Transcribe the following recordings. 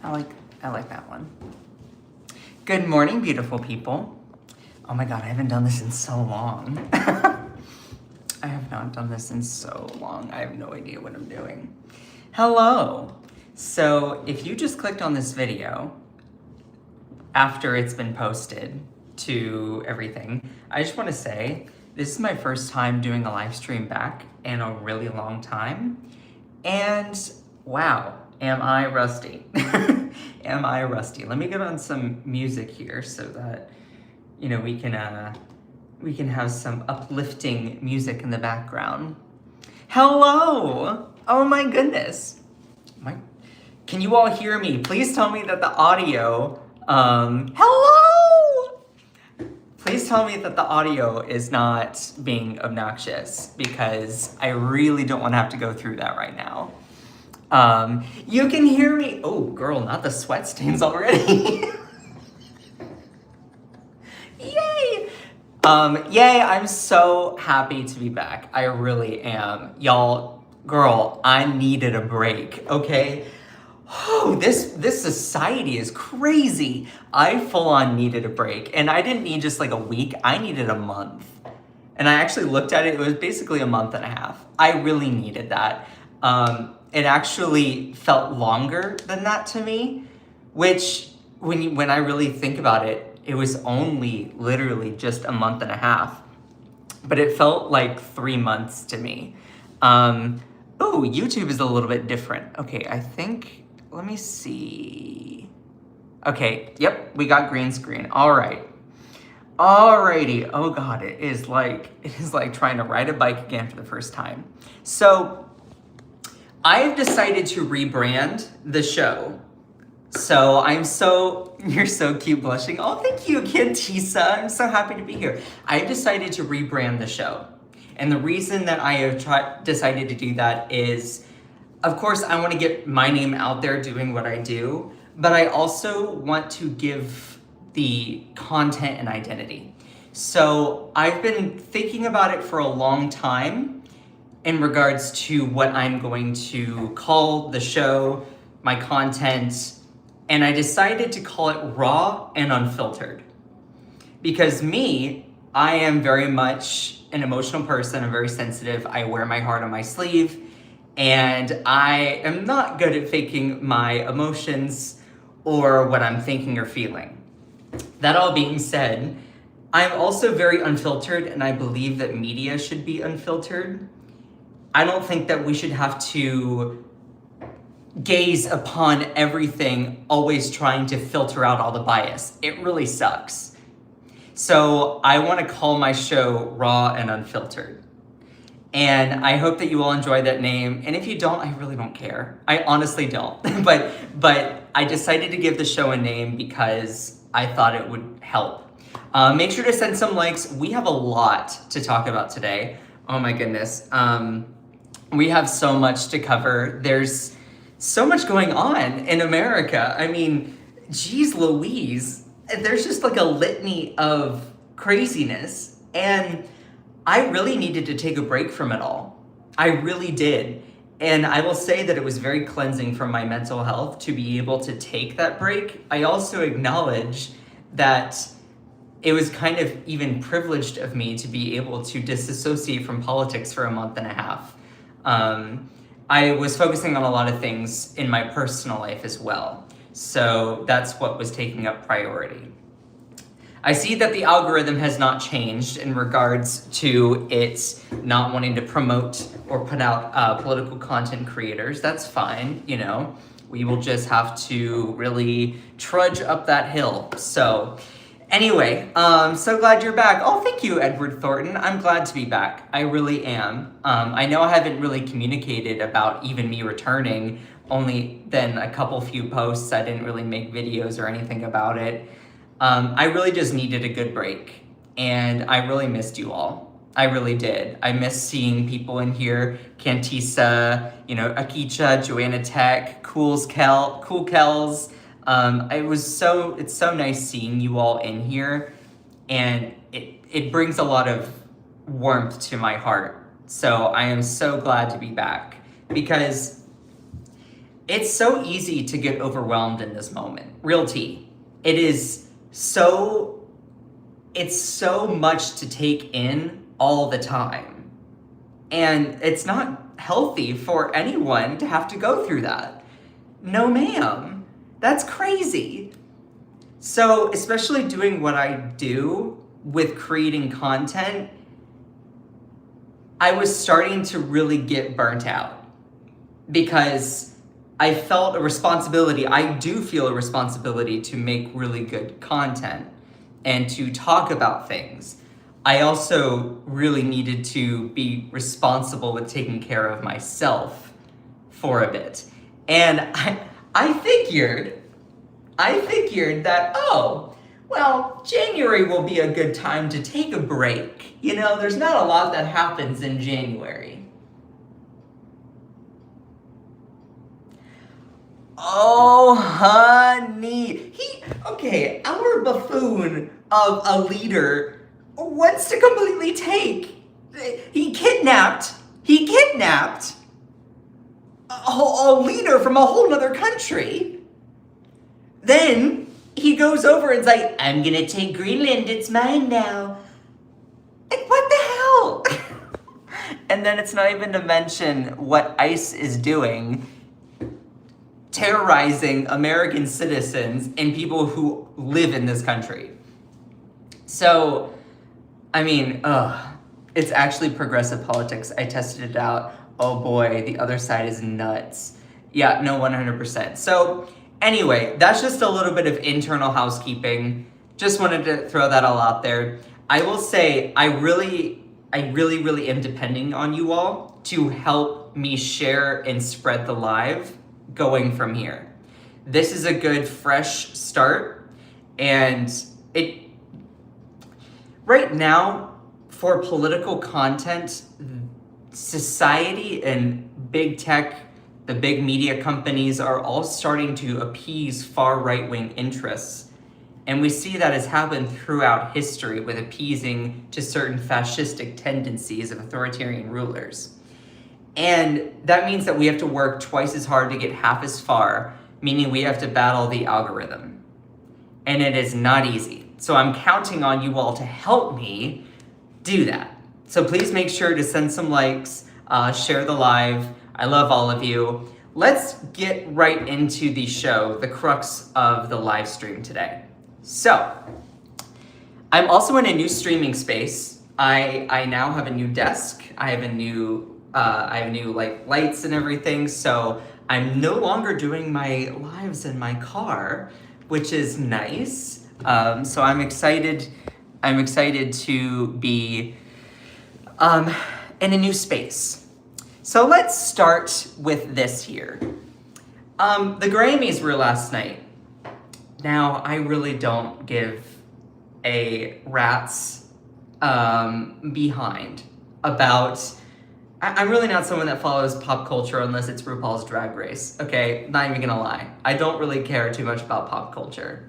I like that one. Good morning, beautiful people. Oh my God, I haven't done this in so long. I have not done this in so long. I have no idea what I'm doing. Hello. So if you just clicked on this video after it's been posted to everything, I just want to say this is my first time doing a live stream back in a really long time. And wow, am I rusty? Am I rusty? Let me get on some music here so that, you know, we can have some uplifting music in the background. Hello! Oh my goodness. Can you all hear me? Please tell me that the audio, hello! Please tell me that the audio is not being obnoxious because I really don't want to have to go through that right now. You can hear me. Oh, girl, not the sweat stains already. Yay! Yay, I'm so happy to be back. I really am. Y'all, girl, I needed a break, okay? Oh, this society is crazy. I full on needed a break, and I didn't need just like a week, I needed a month. And I actually looked at it, it was basically a month and a half. I really needed that. It actually felt longer than that to me, which when I really think about it, it was only literally just a month and a half, but it felt like 3 months to me. Oh, YouTube is a little bit different. Okay, I think, let me see. Okay, yep, we got green screen. All right. Alrighty. Oh God, it is like trying to ride a bike again for the first time. So I've decided to rebrand the show. So you're so cute blushing. Oh, thank you, Kintisa. I'm so happy to be here. I've decided to rebrand the show. And the reason that I have decided to do that is, of course, I want to get my name out there doing what I do, but I also want to give the content and identity. So I've been thinking about it for a long time in regards to what I'm going to call the show, my content, and I decided to call it Raw and Unfiltered. Because me, I am very much an emotional person, I'm very sensitive, I wear my heart on my sleeve, and I am not good at faking my emotions or what I'm thinking or feeling. That all being said, I'm also very unfiltered, and I believe that media should be unfiltered. I don't think that we should have to gaze upon everything, always trying to filter out all the bias. It really sucks. So I want to call my show Raw and Unfiltered. And I hope that you all enjoy that name. And if you don't, I really don't care. I honestly don't. but I decided to give the show a name because I thought it would help. Make sure to send some likes. We have a lot to talk about today. Oh my goodness. We have so much to cover. There's so much going on in America. I mean, geez Louise, there's just like a litany of craziness. And I really needed to take a break from it all. I really did. And I will say that it was very cleansing for my mental health to be able to take that break. I also acknowledge that it was kind of even privileged of me to be able to disassociate from politics for a month and a half. I was focusing on a lot of things in my personal life as well. So that's what was taking up priority. I see that the algorithm has not changed in regards to it not wanting to promote or put out political content creators. That's fine, you know. We will just have to really trudge up that hill. So anyway, so glad you're back. Oh, thank you, Edward Thornton. I'm glad to be back. I really am. I know I haven't really communicated about even me returning, only then a few posts. I didn't really make videos or anything about it. I really just needed a good break, and I really missed you all. I really did. I missed seeing people in here, Kantisa, you know, Akicha, Joanna Tech, Cool Kells. It's so nice seeing you all in here, and it brings a lot of warmth to my heart. So I am so glad to be back, because It's so easy to get overwhelmed in this moment. Real tea. It's so much to take in all the time. And it's not healthy for anyone to have to go through that. No, ma'am. That's crazy. So, especially doing what I do with creating content, I was starting to really get burnt out because I felt a responsibility. I do feel a responsibility to make really good content and to talk about things. I also really needed to be responsible with taking care of myself for a bit. And I figured that, oh, well, January will be a good time to take a break. You know, there's not a lot that happens in January. Oh, honey. Our buffoon of a leader wants to completely he kidnapped a leader from a whole nother country. Then he goes over and's like, I'm gonna take Greenland, it's mine now. Like, what the hell? And then it's not even to mention what ICE is doing, terrorizing American citizens and people who live in this country. So, I mean, it's actually progressive politics. I tested it out. Oh boy, the other side is nuts. Yeah, no, 100%. So, anyway, that's just a little bit of internal housekeeping. Just wanted to throw that all out there. I will say, I really am depending on you all to help me share and spread the live going from here. This is a good fresh start, and right now, for political content, society and big tech, the big media companies are all starting to appease far right-wing interests. And we see that has happened throughout history with appeasing to certain fascistic tendencies of authoritarian rulers. And that means that we have to work twice as hard to get half as far, meaning we have to battle the algorithm. And it is not easy. So I'm counting on you all to help me do that. So please make sure to send some likes, share the live. I love all of you. Let's get right into the show, the crux of the live stream today. So, I'm also in a new streaming space. I now have a new desk. I have new like lights and everything. So I'm no longer doing my lives in my car, which is nice. So I'm excited. I'm excited to be in a new space. So let's start with this here. The Grammys were last night. Now, I really don't give a rat's behind about... I'm really not someone that follows pop culture unless it's RuPaul's Drag Race, okay? Not even gonna lie. I don't really care too much about pop culture.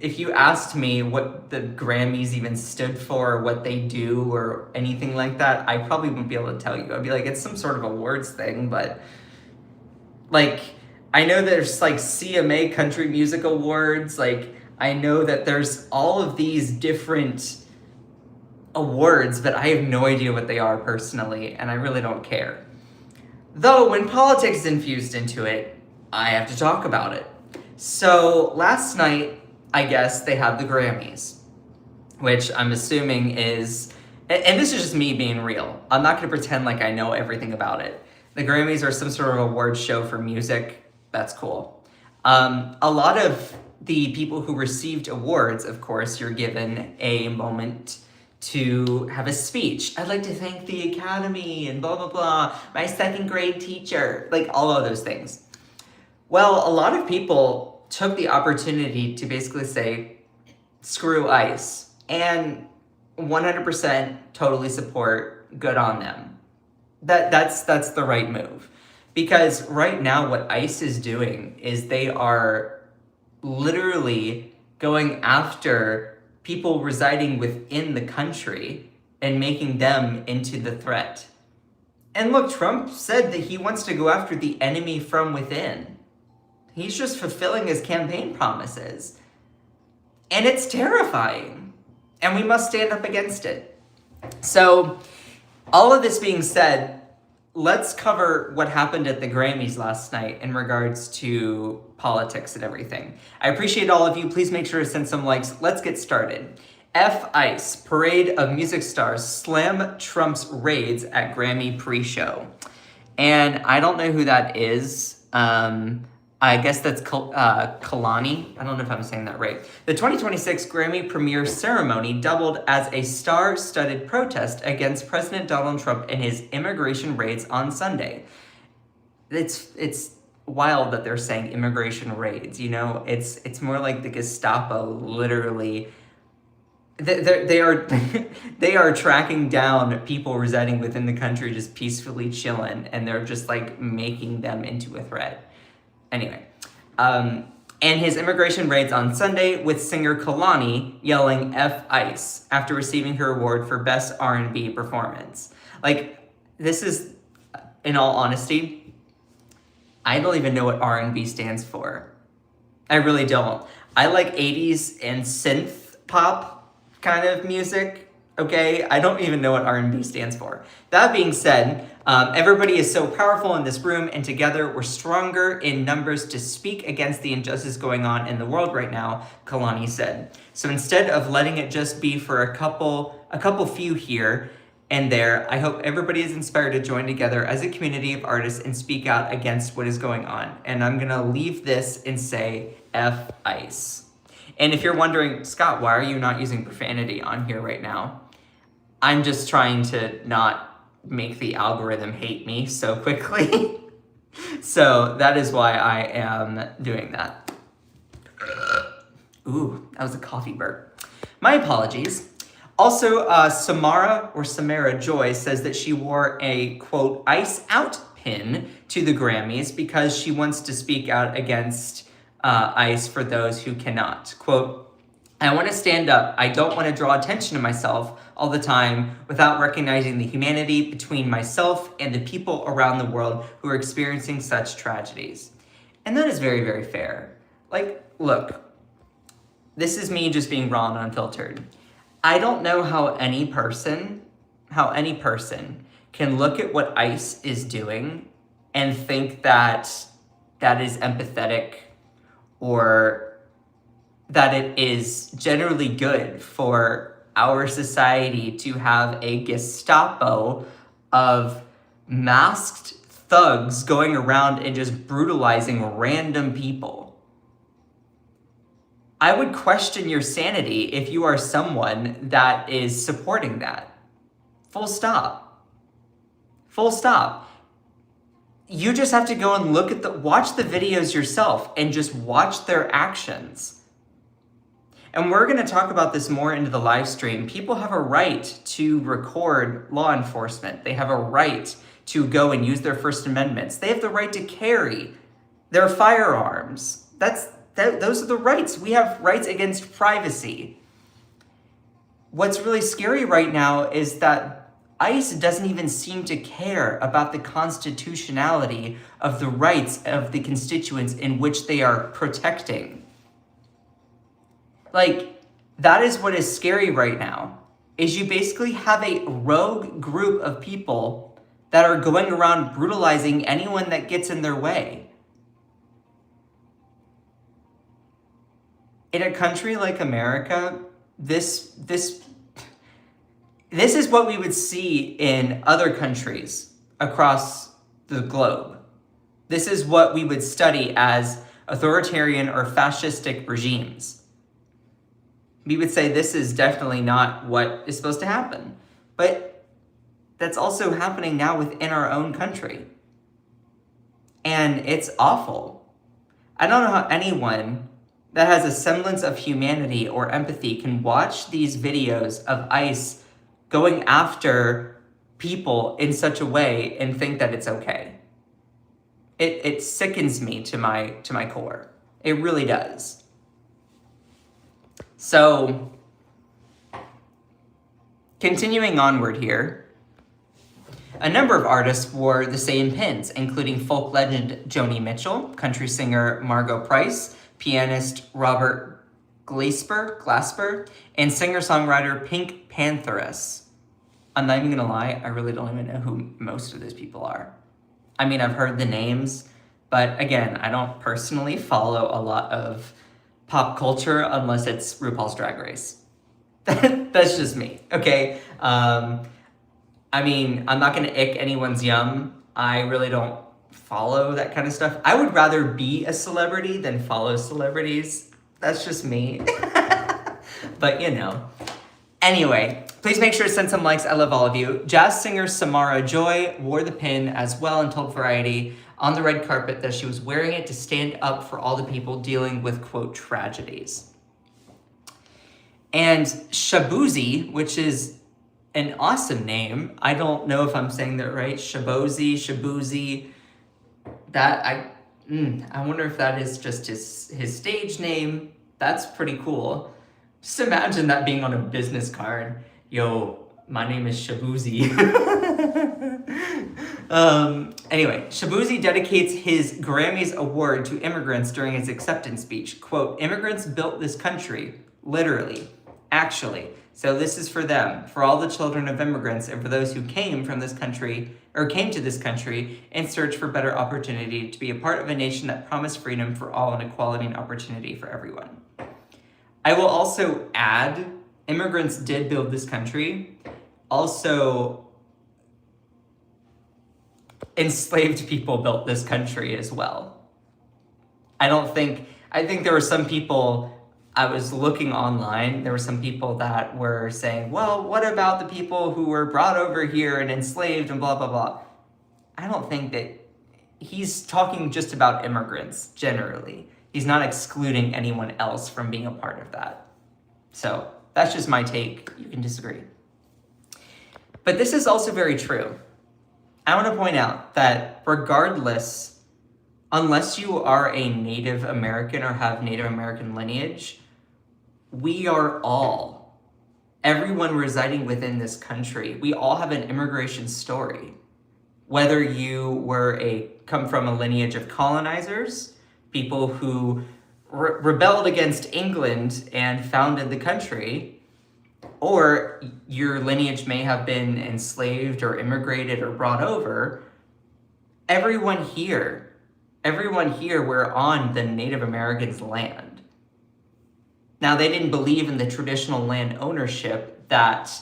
If you asked me what the Grammys even stood for, what they do, or anything like that, I probably wouldn't be able to tell you. I'd be like, it's some sort of awards thing, but... like, I know there's, like, CMA Country Music Awards, like, I know that there's all of these different awards, but I have no idea what they are personally, and I really don't care. Though, when politics is infused into it, I have to talk about it. So, last night, I guess, they had the Grammys, which I'm assuming is... and this is just me being real. I'm not going to pretend like I know everything about it. The Grammys are some sort of award show for music. That's cool. A lot of the people who received awards, of course, you're given a moment to have a speech. I'd like to thank the Academy and blah, blah, blah, my second grade teacher, like all of those things. Well, a lot of people took the opportunity to basically say, screw ICE, and 100% totally support, good on them. That's the right move. Because right now what ICE is doing is they are literally going after people residing within the country and making them into the threat. And look, Trump said that he wants to go after the enemy from within. He's just fulfilling his campaign promises. And it's terrifying. And we must stand up against it. So, all of this being said, let's cover what happened at the Grammys last night in regards to politics and everything. I appreciate all of you. Please make sure to send some likes. Let's get started. F-ICE, Parade of Music Stars, slam Trump's raids at Grammy pre-show. And I don't know who that is. I guess that's Kalani. I don't know if I'm saying that right. The 2026 Grammy premiere ceremony doubled as a star-studded protest against President Donald Trump and his immigration raids on Sunday. It's wild that they're saying immigration raids, you know? It's more like the Gestapo literally... They are tracking down people residing within the country just peacefully chilling, and they're just like making them into a threat. Anyway, and his immigration raids on Sunday with singer Kalani yelling F-ICE after receiving her award for Best R&B Performance. Like, this is, in all honesty, I don't even know what R&B stands for. I really don't. I like 80s and synth pop kind of music, okay? I don't even know what R&B stands for. That being said, everybody is so powerful in this room, and together we're stronger in numbers to speak against the injustice going on in the world right now, Kalani said. So instead of letting it just be for a couple few here and there, I hope everybody is inspired to join together as a community of artists and speak out against what is going on. And I'm gonna leave this and say F-ICE. And if you're wondering, Scott, why are you not using profanity on here right now? I'm just trying to not make the algorithm hate me so quickly. So that is why I am doing that. Ooh, that was a coffee burp. My apologies. Also, Samara Joy says that she wore a, quote, ICE out pin to the Grammys because she wants to speak out against ICE for those who cannot. Quote, I want to stand up. I don't want to draw attention to myself all the time without recognizing the humanity between myself and the people around the world who are experiencing such tragedies. And that is very, very fair. Like, look, this is me just being raw and unfiltered. I don't know how any person can look at what ICE is doing and think that that is empathetic or that it is generally good for our society to have a Gestapo of masked thugs going around and just brutalizing random people. I would question your sanity if you are someone that is supporting that. Full stop. Full stop. You just have to go and watch the videos yourself and just watch their actions. And we're going to talk about this more into the live stream. People have a right to record law enforcement. They have a right to go and use their First Amendments. They have the right to carry their firearms. Those are the rights. We have rights against privacy. What's really scary right now is that ICE doesn't even seem to care about the constitutionality of the rights of the constituents in which they are protecting. Like, that is what is scary right now, is you basically have a rogue group of people that are going around brutalizing anyone that gets in their way. In a country like America, this is what we would see in other countries across the globe. This is what we would study as authoritarian or fascistic regimes. We would say this is definitely not what is supposed to happen. But that's also happening now within our own country. And it's awful. I don't know how anyone that has a semblance of humanity or empathy can watch these videos of ICE going after people in such a way and think that it's okay. It sickens me to my core. It really does. So, continuing onward here, A number of artists wore the same pins, including folk legend Joni Mitchell, country singer Margot Price, pianist Robert Glasper, and singer-songwriter Pink Pantheress. I'm not even gonna lie, I really don't even know who most of those people are. I mean, I've heard the names, but again, I don't personally follow a lot of pop culture unless it's RuPaul's Drag Race. That's just me, okay? I mean, I'm not gonna ick anyone's yum. I really don't follow that kind of stuff. I would rather be a celebrity than follow celebrities. That's just me. But you know. Anyway, please make sure to send some likes. I love all of you. Jazz singer Samara Joy wore the pin as well and told Variety on the red carpet that she was wearing it to stand up for all the people dealing with, quote, tragedies. And Shaboozey, which is an awesome name. I don't know if I'm saying that right. Shaboozey. That I wonder if that is just his stage name. That's pretty cool. Just imagine that being on a business card. Yo, my name is Shaboozey. Anyway, Shaboozey dedicates his Grammys award to immigrants during his acceptance speech. Quote, "Immigrants built this country, literally, actually. So this is for them, for all the children of immigrants, and for those who came from this country, or came to this country in search for better opportunity to be a part of a nation that promised freedom for all and equality and opportunity for everyone." I will also add, immigrants did build this country. Also, enslaved people built this country as well. I think there were some people, I was looking online, there were some people that were saying, well, what about the people who were brought over here and enslaved and blah, blah, blah. I don't think that he's talking just about immigrants generally. He's not excluding anyone else from being a part of that. So that's just my take. You can disagree. But this is also very true. I want to point out that regardless, unless you are a Native American or have Native American lineage, we are all, everyone residing within this country, we all have an immigration story. Whether you come from a lineage of colonizers, people who rebelled against England and founded the country, or your lineage may have been enslaved or immigrated or brought over, everyone here, we're on the Native Americans' land. Now, they didn't believe in the traditional land ownership that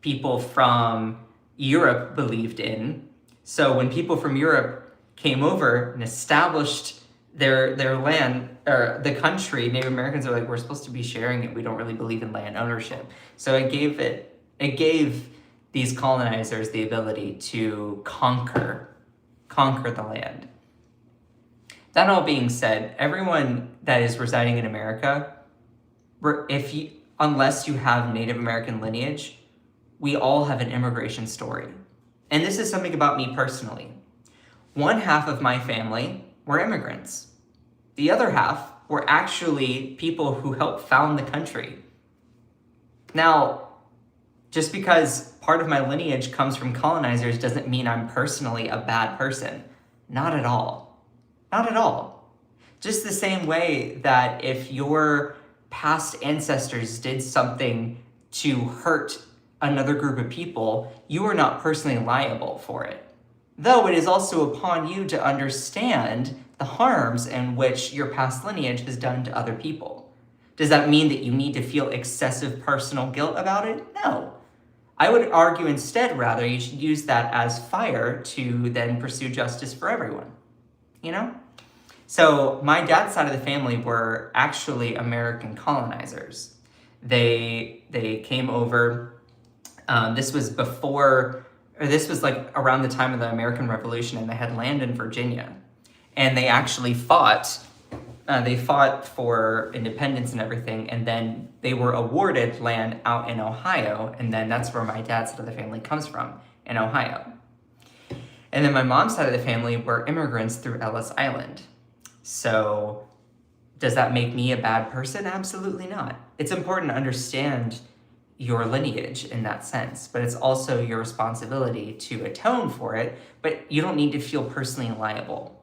people from Europe believed in. So when people from Europe came over and established their land, or the country, Native Americans are like, we're supposed to be sharing it. We don't really believe in land ownership. So it gave these colonizers the ability to conquer the land. That all being said, everyone that is residing in America, unless you have Native American lineage, we all have an immigration story. And this is something about me personally. One half of my family were immigrants. The other half were actually people who helped found the country. Now, just because part of my lineage comes from colonizers doesn't mean I'm personally a bad person. Not at all. Not at all. Just the same way that if your past ancestors did something to hurt another group of people, you are not personally liable for it. Though it is also upon you to understand the harms in which your past lineage has done to other people. Does that mean that you need to feel excessive personal guilt about it? No. I would argue instead, rather, you should use that as fire to then pursue justice for everyone. You know? So my dad's side of the family were actually American colonizers. They came over. This was like around the time of the American Revolution, and they had land in Virginia. And they actually fought. They fought for independence and everything, and then they were awarded land out in Ohio, and then that's where my dad's side of the family comes from, in Ohio. And then my mom's side of the family were immigrants through Ellis Island. So does that make me a bad person? Absolutely not. It's important to understand your lineage in that sense, but it's also your responsibility to atone for it, but you don't need to feel personally liable.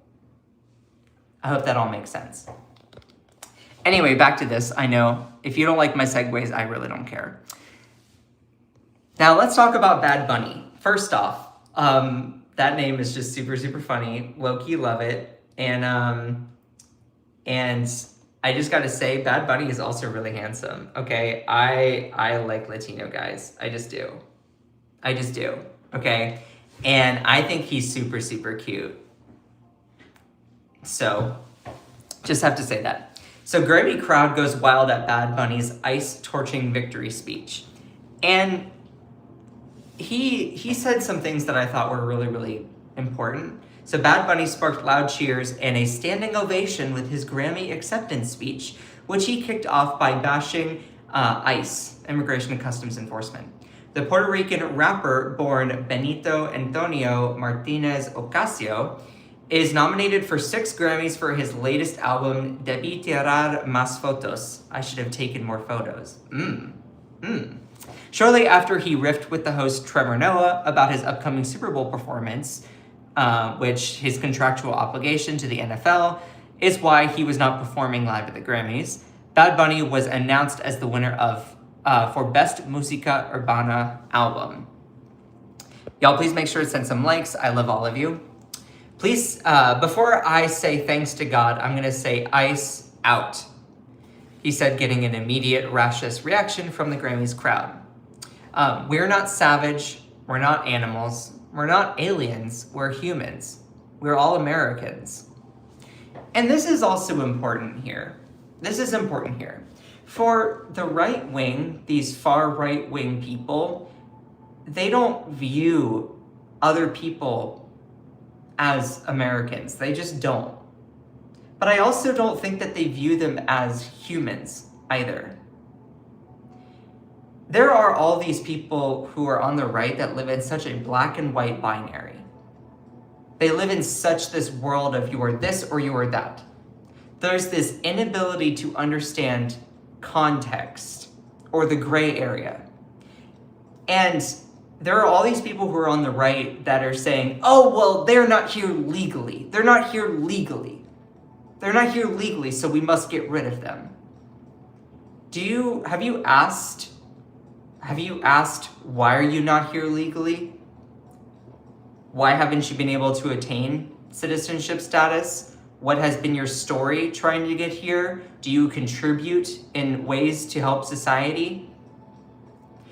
I hope that all makes sense. Anyway, back to this. I know if you don't like my segues, I really don't care. Now let's talk about Bad Bunny. First off, that name is just super, super funny. Low-key love it. And I just gotta say, Bad Bunny is also really handsome, okay? I like Latino guys. I just do, okay? And I think he's super, super cute. So, just have to say that. So Grammy crowd goes wild at Bad Bunny's ICE torching victory speech. And he said some things that I thought were really, really important. So Bad Bunny sparked loud cheers and a standing ovation with his Grammy acceptance speech, which he kicked off by bashing ICE, Immigration and Customs Enforcement. The Puerto Rican rapper born Benito Antonio Martinez Ocasio is nominated for 6 Grammys for his latest album, Debí Tirar Más Fotos. I should have taken more photos. Shortly after he riffed with the host Trevor Noah about his upcoming Super Bowl performance, which his contractual obligation to the NFL is why he was not performing live at the Grammys, Bad Bunny was announced as the winner of for Best Música Urbana Album. Y'all please make sure to send some likes. I love all of you. Please, before I say thanks to God, I'm gonna say ICE out. He said, getting an immediate raucous reaction from the Grammys crowd. We're not savage, we're not animals, we're not aliens, we're humans. We're all Americans. And this is also important here. For the right wing, these far right wing people, they don't view other people as Americans. They just don't. But I also don't think that they view them as humans either. There are all these people who are on the right that live in such a black and white binary. They live in such this world of you are this or you are that. There's this inability to understand context or the gray area. And there are all these people who are on the right that are saying, oh, well, they're not here legally. They're not here legally, so we must get rid of them. Have you asked, why are you not here legally? Why haven't you been able to attain citizenship status? What has been your story trying to get here? Do you contribute in ways to help society?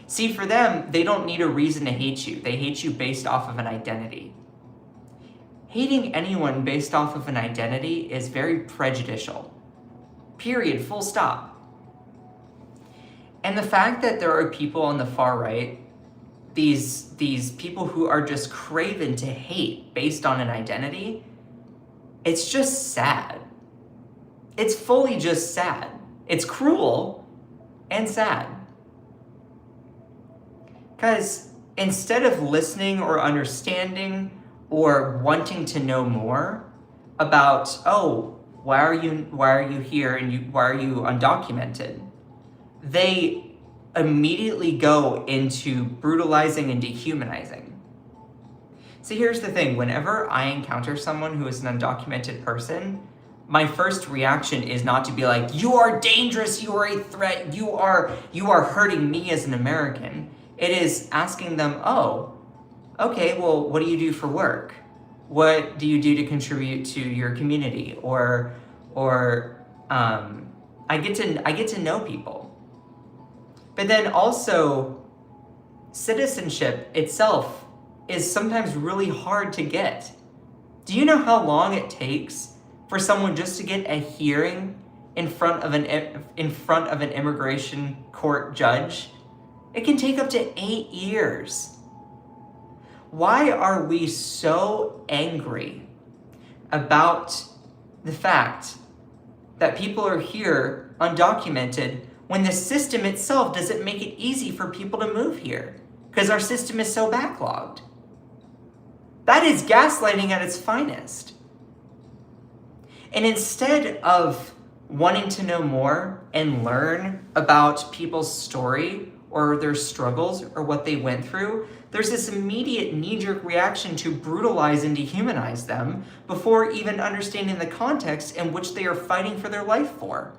See, for them, they don't need a reason to hate you. They hate you based off of an identity. Hating anyone based off of an identity is very prejudicial. Period, full stop. And the fact that there are people on the far right, these people who are just craven to hate based on an identity, it's just sad. It's fully just sad. It's cruel and sad. Because instead of listening or understanding or wanting to know more about, oh, why are you here and why are you undocumented? They immediately go into brutalizing and dehumanizing. See, here's the thing. Whenever I encounter someone who is an undocumented person, my first reaction is not to be like, you are dangerous, you are a threat, you are hurting me as an American. It is asking them, oh, okay, well, what do you do for work? What do you do to contribute to your community? Or I get to know people. But then also, citizenship itself is sometimes really hard to get. Do you know how long it takes for someone just to get a hearing in front of an immigration court judge? It can take up to 8 years. Why are we so angry about the fact that people are here undocumented when the system itself doesn't make it easy for people to move here? Because our system is so backlogged. That is gaslighting at its finest. And instead of wanting to know more and learn about people's story or their struggles or what they went through, there's this immediate knee-jerk reaction to brutalize and dehumanize them before even understanding the context in which they are fighting for their life for.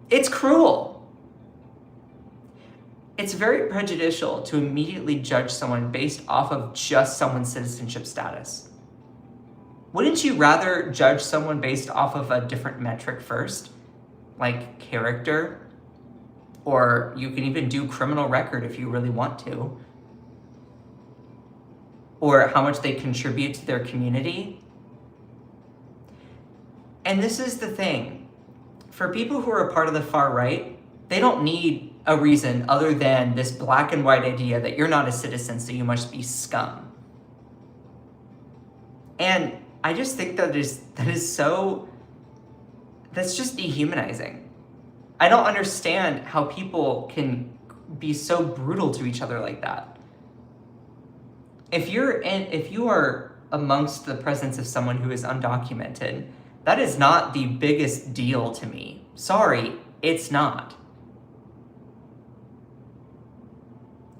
It's cruel. It's very prejudicial to immediately judge someone based off of just someone's citizenship status. Wouldn't you rather judge someone based off of a different metric first, like character? Or you can even do criminal record if you really want to. Or how much they contribute to their community. And this is the thing. For people who are a part of the far right, they don't need a reason other than this black and white idea that you're not a citizen, so you must be scum. And I just think that's just dehumanizing. I don't understand how people can be so brutal to each other like that. If you are amongst the presence of someone who is undocumented, that is not the biggest deal to me. Sorry, it's not.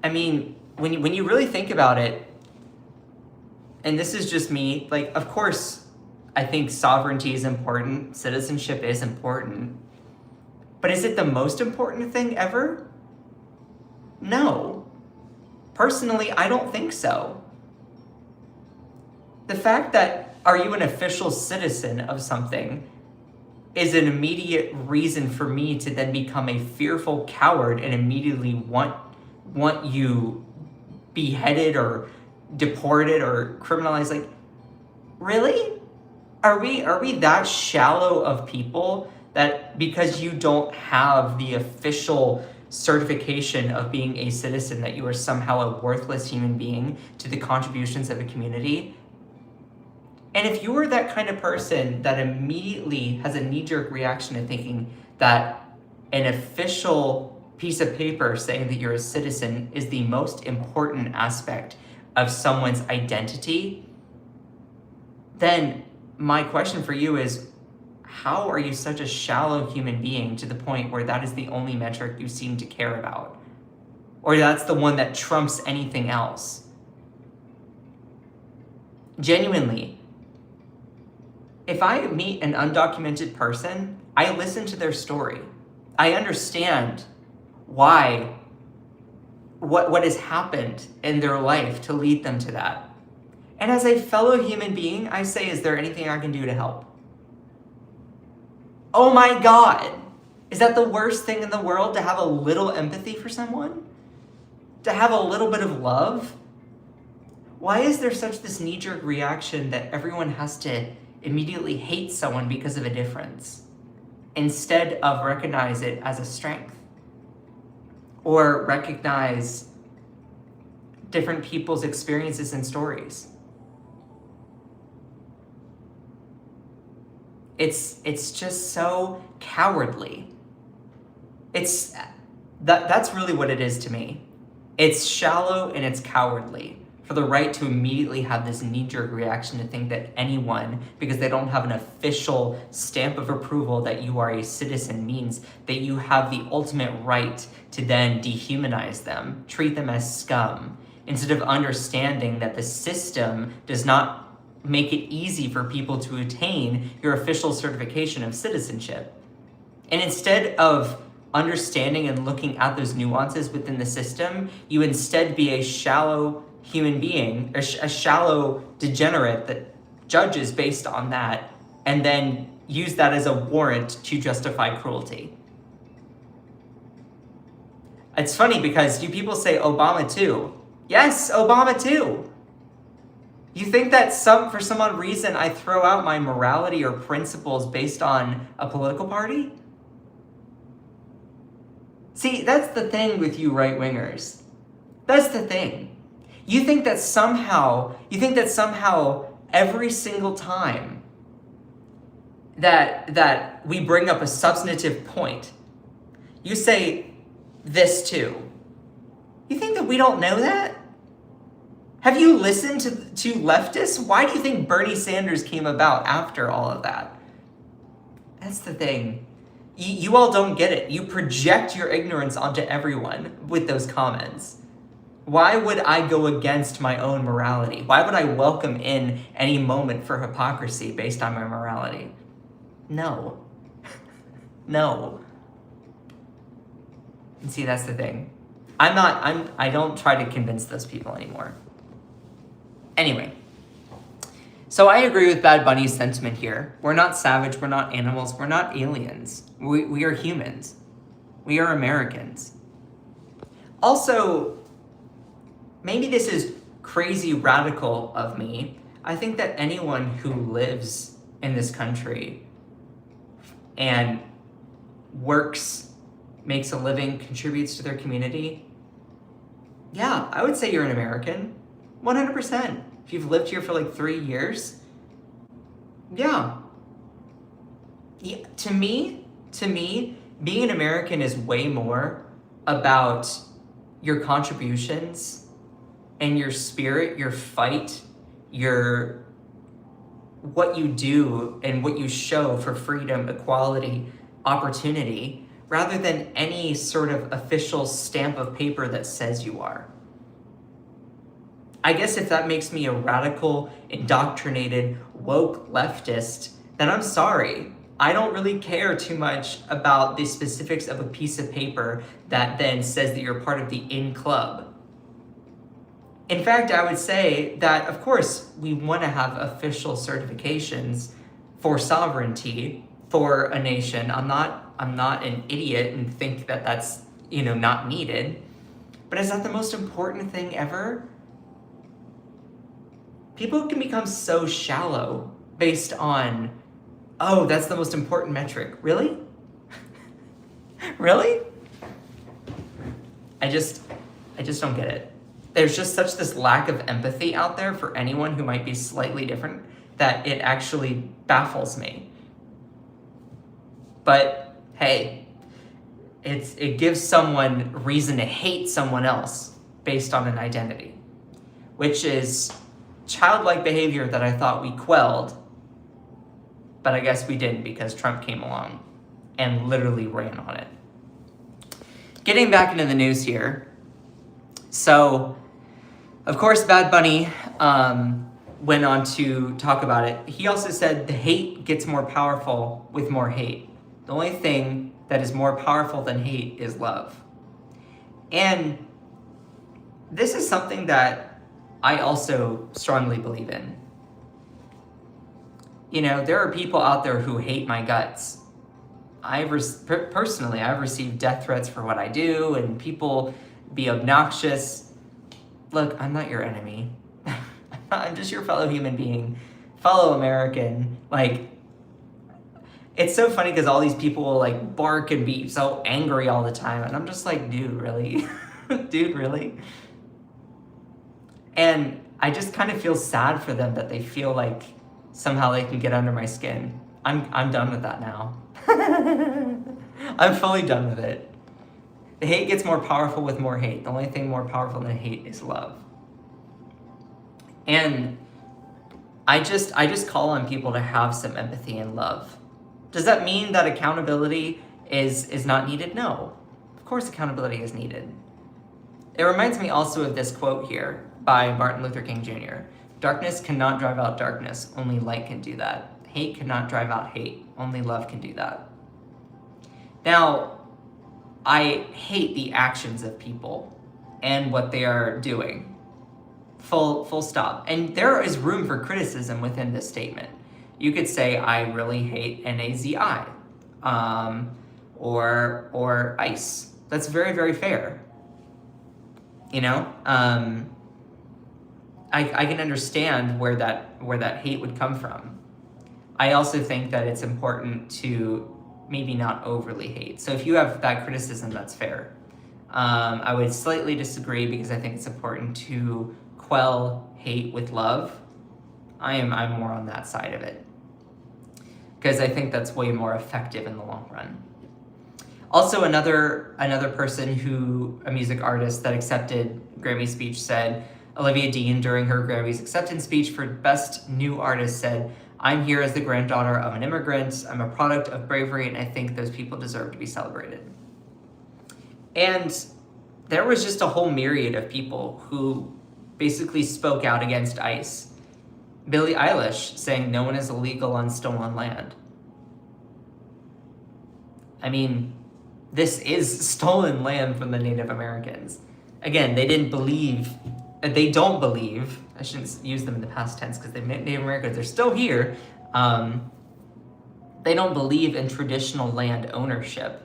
I mean, when you really think about it, and this is just me, like, of course, I think sovereignty is important, citizenship is important, but is it the most important thing ever? No. Personally, I don't think so. The fact that are you an official citizen of something is an immediate reason for me to then become a fearful coward and immediately want you beheaded or deported or criminalized. Like, really? Are we that shallow of people that because you don't have the official certification of being a citizen that you are somehow a worthless human being to the contributions of a community? And if you are that kind of person that immediately has a knee-jerk reaction to thinking that an official piece of paper saying that you're a citizen is the most important aspect of someone's identity, then my question for you is, how are you such a shallow human being to the point where that is the only metric you seem to care about? Or that's the one that trumps anything else? Genuinely, if I meet an undocumented person, I listen to their story. I understand why, what has happened in their life to lead them to that. And as a fellow human being, I say, is there anything I can do to help? Oh my God, is that the worst thing in the world, to have a little empathy for someone? To have a little bit of love? Why is there such this knee-jerk reaction that everyone has to immediately hate someone because of a difference, instead of recognize it as a strength? Or recognize different people's experiences and stories? It's just so cowardly. That's really what it is to me. It's shallow and it's cowardly for the right to immediately have this knee-jerk reaction to think that anyone, because they don't have an official stamp of approval that you are a citizen, means that you have the ultimate right to then dehumanize them, treat them as scum, instead of understanding that the system does not make it easy for people to attain your official certification of citizenship. And instead of understanding and looking at those nuances within the system, you instead be a shallow human being, a shallow degenerate that judges based on that and then use that as a warrant to justify cruelty. It's funny because you people say Obama too. Yes, Obama too. You think that for some odd reason I throw out my morality or principles based on a political party? See, that's the thing with you right-wingers. That's the thing. You think that somehow every single time that we bring up a substantive point, you say this too. You think that we don't know that? Have you listened to leftists? Why do you think Bernie Sanders came about after all of that? That's the thing. You all don't get it. You project your ignorance onto everyone with those comments. Why would I go against my own morality? Why would I welcome in any moment for hypocrisy based on my morality? No. No. And see, that's the thing. I don't try to convince those people anymore. Anyway. So I agree with Bad Bunny's sentiment here. We're not savage, we're not animals, we're not aliens. We are humans. We are Americans. Also, maybe this is crazy radical of me. I think that anyone who lives in this country and works, makes a living, contributes to their community, yeah, I would say you're an American. 100%. If you've lived here for like 3 years, yeah. To me, being an American is way more about your contributions and your spirit, your fight, what you do and what you show for freedom, equality, opportunity, rather than any sort of official stamp of paper that says you are. I guess if that makes me a radical, indoctrinated, woke leftist, then I'm sorry. I don't really care too much about the specifics of a piece of paper that then says that you're part of the in club. In fact, I would say that, of course, we want to have official certifications for sovereignty for a nation. I'm not an idiot and think that that's, not needed. But is that the most important thing ever? People can become so shallow based on, oh, that's the most important metric. Really? Really? I just don't get it. There's just such this lack of empathy out there for anyone who might be slightly different that it actually baffles me. But hey, it gives someone reason to hate someone else based on an identity, which is childlike behavior that I thought we quelled, but I guess we didn't because Trump came along and literally ran on it. Getting back into the news here. So, of course, Bad Bunny went on to talk about it. He also said the hate gets more powerful with more hate. The only thing that is more powerful than hate is love. And this is something that I also strongly believe in. There are people out there who hate my guts. Personally, I've received death threats for what I do, and people be obnoxious. Look, I'm not your enemy. I'm just your fellow human being, fellow American. It's so funny because all these people will bark and be so angry all the time, and I'm just like, dude, really? Dude, really? And I just kind of feel sad for them that they feel like somehow they can get under my skin. I'm done with that now. I'm fully done with it. The hate gets more powerful with more hate. The only thing more powerful than hate is love. And I just call on people to have some empathy and love. Does that mean that accountability is not needed? No. Of course accountability is needed. It reminds me also of this quote here by Martin Luther King Jr. Darkness cannot drive out darkness, only light can do that. Hate cannot drive out hate, only love can do that. Now, I hate the actions of people and what they are doing. Full stop. And there is room for criticism within this statement. You could say, I really hate NAZI, or ICE. That's very, very fair. I can understand where that hate would come from. I also think that it's important to maybe not overly hate. So if you have that criticism, that's fair. I would slightly disagree because I think it's important to quell hate with love. I'm more on that side of it because I think that's way more effective in the long run. Also, another person a music artist that accepted Grammy speech said, Olivia Dean during her Grammys acceptance speech for Best New Artist said, I'm here as the granddaughter of an immigrant. I'm a product of bravery, and I think those people deserve to be celebrated. And there was just a whole myriad of people who basically spoke out against ICE. Billie Eilish saying no one is illegal on stolen land. I mean, this is stolen land from the Native Americans. Again, they don't believe, I shouldn't use them in the past tense because the Native Americans are still here. They don't believe in traditional land ownership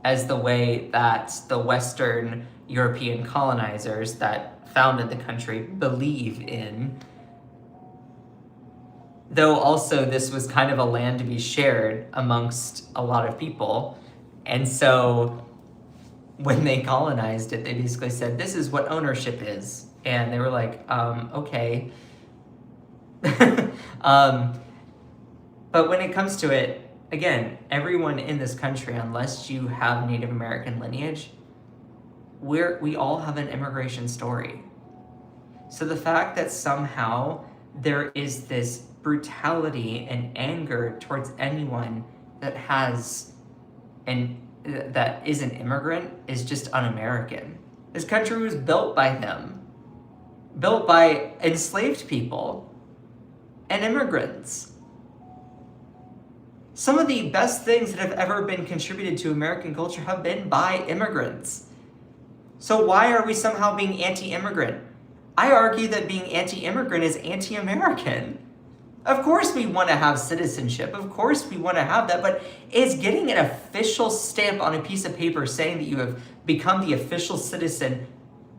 as the way that the Western European colonizers that founded the country believe in. Though also this was kind of a land to be shared amongst a lot of people. And so when they colonized it, they basically said, this is what ownership is. And they were like, okay. But when it comes to it, again, everyone in this country, unless you have Native American lineage, we all have an immigration story. So the fact that somehow there is this brutality and anger towards anyone that that is an immigrant is just un-American. This country was built by them, built by enslaved people and immigrants. Some of the best things that have ever been contributed to American culture have been by immigrants. So why are we somehow being anti-immigrant? I argue that being anti-immigrant is anti-American. Of course we want to have citizenship. Of course we want to have that, but is getting an official stamp on a piece of paper saying that you have become the official citizen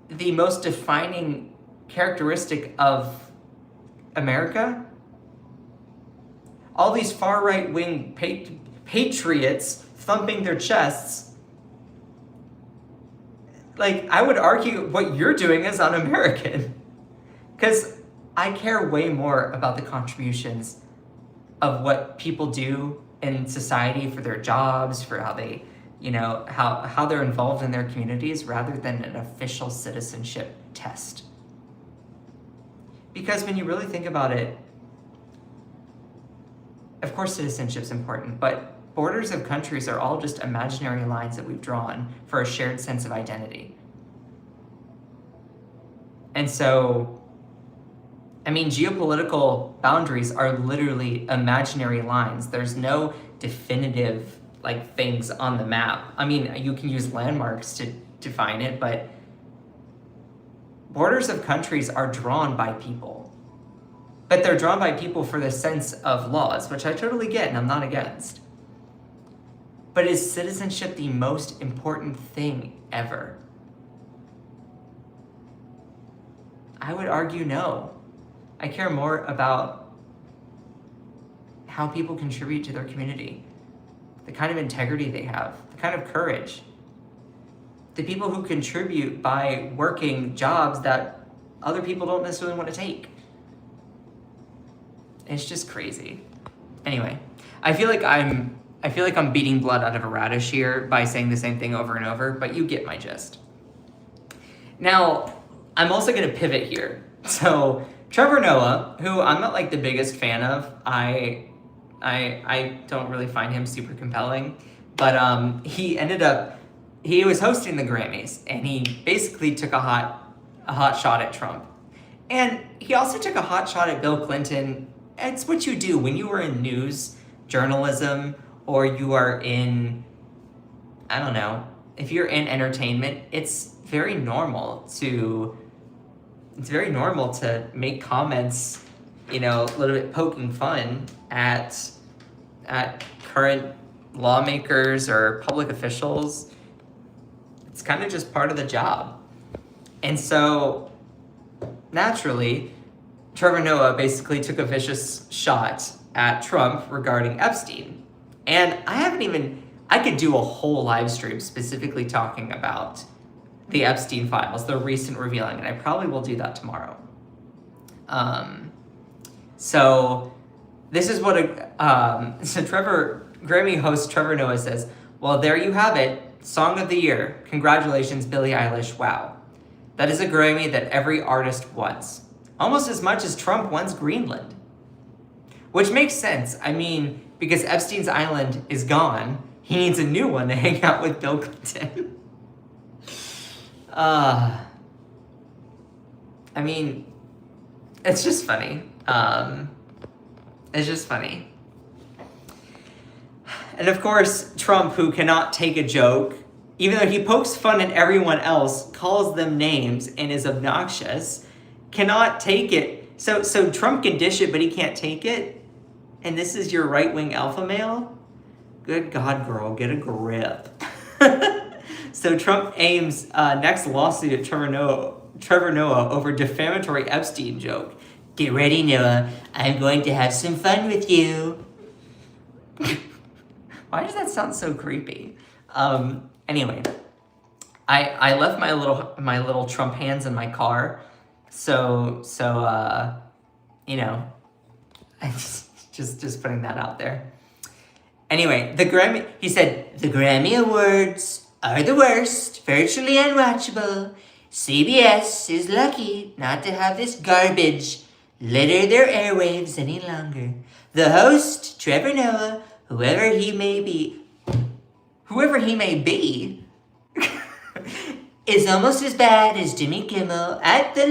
the most defining characteristic of America? All these far right-wing patriots thumping their chests, like, I would argue what you're doing is un-American. Because I care way more about the contributions of what people do in society for their jobs, for how they, how they're involved in their communities, rather than an official citizenship test. Because when you really think about it, of course citizenship's important, but borders of countries are all just imaginary lines that we've drawn for a shared sense of identity. And so, I mean, geopolitical boundaries are literally imaginary lines. There's no definitive, things on the map. I mean, you can use landmarks to define it, but borders of countries are drawn by people. But they're drawn by people for the sense of laws, which I totally get and I'm not against. But is citizenship the most important thing ever? I would argue no. I care more about how people contribute to their community, the kind of integrity they have, the kind of courage. The people who contribute by working jobs that other people don't necessarily want to take. It's just crazy. Anyway, I feel like I'm beating blood out of a radish here by saying the same thing over and over, but you get my gist. Now, I'm also going to pivot here. So, Trevor Noah, who I'm not the biggest fan of, I don't really find him super compelling, but he was hosting the Grammys, and he basically took a hot shot at Trump. And he also took a hot shot at Bill Clinton. It's what you do when you are in news, journalism, or you are in, I don't know, if you're in entertainment, it's very normal to make comments, a little bit poking fun at current lawmakers or public officials. It's kind of just part of the job. And so, naturally, Trevor Noah basically took a vicious shot at Trump regarding Epstein. And I could do a whole live stream specifically talking about the Epstein files, the recent revealing, and I probably will do that tomorrow. So this is what Grammy host Trevor Noah says, well, there you have it, Song of the Year. Congratulations, Billie Eilish, wow. That is a Grammy that every artist wants, almost as much as Trump wants Greenland. Which makes sense. I mean, because Epstein's Island is gone, he needs a new one to hang out with Bill Clinton. I mean, it's just funny. It's just funny. And of course, Trump, who cannot take a joke, even though he pokes fun at everyone else, calls them names, and is obnoxious, cannot take it. So Trump can dish it, but he can't take it? And this is your right-wing alpha male? Good God, girl, get a grip. So Trump aims next lawsuit at Trevor Noah over defamatory Epstein joke. Get ready, Noah. I'm going to have some fun with you. Why does that sound so creepy? Anyway, I left my little Trump hands in my car, so you know, I just putting that out there. Anyway, he said the Grammy Awards are the worst, virtually unwatchable. CBS is lucky not to have this garbage litter their airwaves any longer. The host, Trevor Noah, whoever he may be, is almost as bad as Jimmy Kimmel at the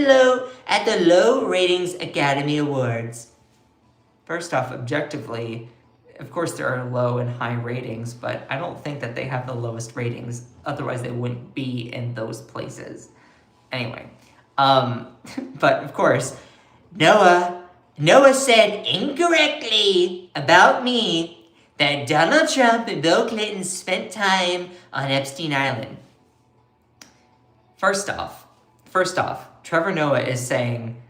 low ratings Academy Awards. First off, objectively, of course there are low and high ratings, but I don't think that they have the lowest ratings. Otherwise, they wouldn't be in those places. Anyway, but of course, Noah said incorrectly about me that Donald Trump and Bill Clinton spent time on Epstein Island. First off, Trevor Noah is saying,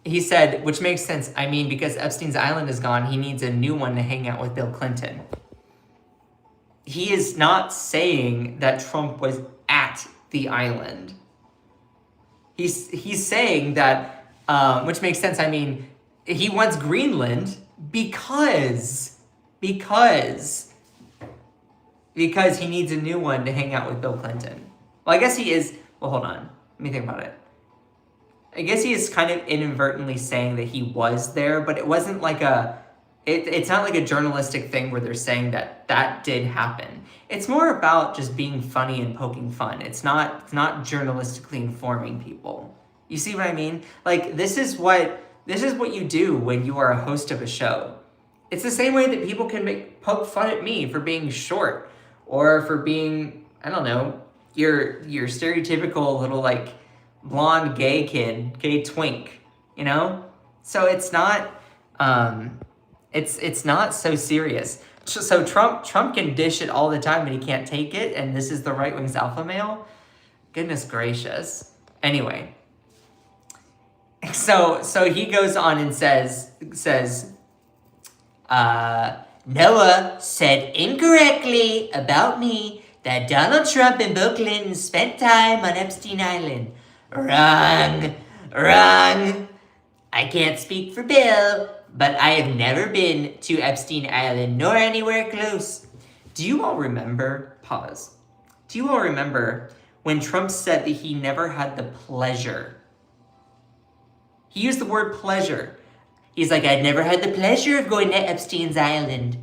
he said, which makes sense, I mean, because Epstein's Island is gone, he needs a new one to hang out with Bill Clinton. He is not saying that Trump was at the island. He's saying that, which makes sense, I mean, he wants Greenland because he needs a new one to hang out with Bill Clinton. Well, I guess he is, well, hold on, let me think about it. I guess he is kind of inadvertently saying that he was there, but it wasn't like it's not like a journalistic thing where they're saying that did happen. It's more about just being funny and poking fun. It's not journalistically informing people. You see what I mean? Like, this is what you do when you are a host of a show. It's the same way that people can poke fun at me for being short, or for being, I don't know, your stereotypical little, like, blonde gay twink, you know? So it's not it's not so serious. So Trump can dish it all the time, but he can't take it, and this is the right wing's alpha male. Goodness gracious. Anyway, so he goes on and says Noah said incorrectly about me that Donald Trump and Bill Clinton spent time on Epstein Island. Wrong. I can't speak for Bill, but I have never been to Epstein Island nor anywhere close. Do you all remember, pause, do you all remember when Trump said that he never had the pleasure? He used the word pleasure. He's like, I'd never had the pleasure of going to Epstein's Island.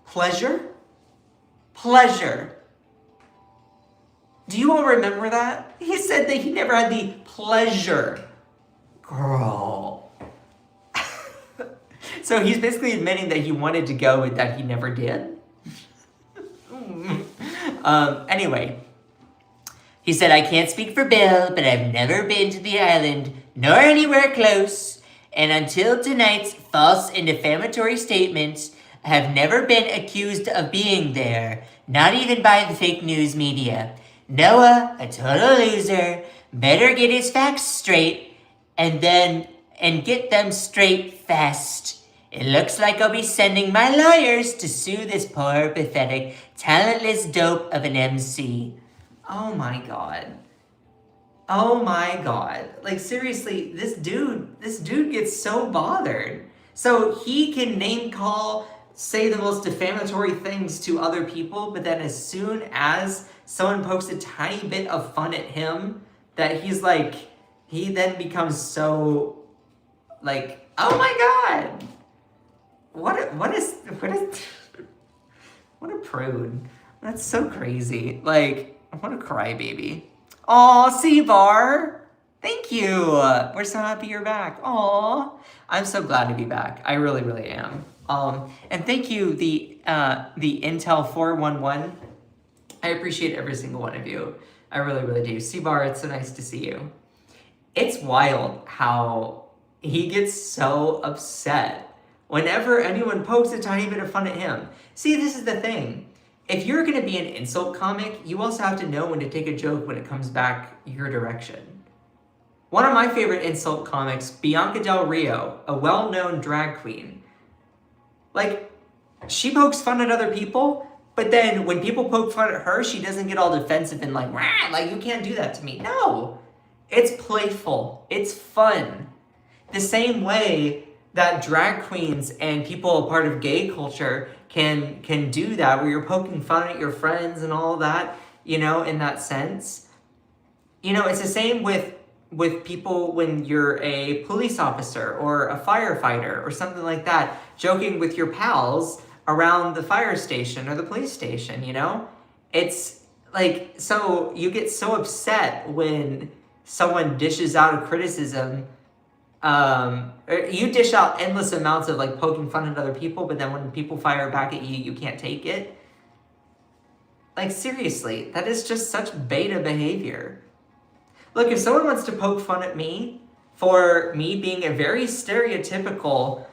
Pleasure? Do you all remember that? He said that he never had the pleasure. Girl. So he's basically admitting that he wanted to go and that he never did. Anyway, he said, I can't speak for Bill, but I've never been to the island, nor anywhere close. And until tonight's false and defamatory statements, I have never been accused of being there, not even by the fake news media. Noah, a total loser, better get his facts straight and get them straight fast. It looks like I'll be sending my lawyers to sue this poor, pathetic, talentless dope of an MC. Oh my god. Like, seriously, this dude gets so bothered. So he can name call, say the most defamatory things to other people, but then as soon as someone pokes a tiny bit of fun at him, that he then becomes so, like, oh my God, what a prude. That's so crazy. Like, what a crybaby. Aw, Seabar. Thank you. We're so happy you're back. Aw. I'm so glad to be back. I really, really am. And thank you, the Intel 411. I appreciate every single one of you. I really, really do. Seabar, it's so nice to see you. It's wild how he gets so upset whenever anyone pokes a tiny bit of fun at him. See, this is the thing. If you're going to be an insult comic, you also have to know when to take a joke when it comes back your direction. One of my favorite insult comics, Bianca Del Rio, a well-known drag queen. Like, she pokes fun at other people, but then when people poke fun at her, she doesn't get all defensive and like, rah, like, you can't do that to me. No, it's playful. It's fun. The same way that drag queens and people a part of gay culture can do that, where you're poking fun at your friends and all that, you know, in that sense. You know, it's the same with people when you're a police officer or a firefighter or something like that, joking with your pals around the fire station or the police station, you know? It's like, so you get so upset when someone dishes out a criticism. You dish out endless amounts of like poking fun at other people, but then when people fire back at you, you can't take it. Like, seriously, that is just such beta behavior. Look, if someone wants to poke fun at me for me being a very stereotypical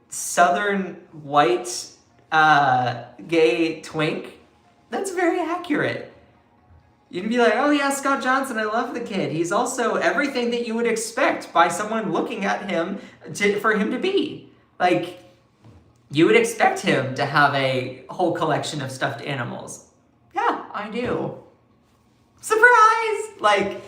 Southern white gay twink, that's very accurate. You can be like, oh yeah, Scott Johnson, I love the kid. He's also everything that you would expect by someone looking at him for him to be. Like, you would expect him to have a whole collection of stuffed animals. Yeah, I do. Surprise! Like,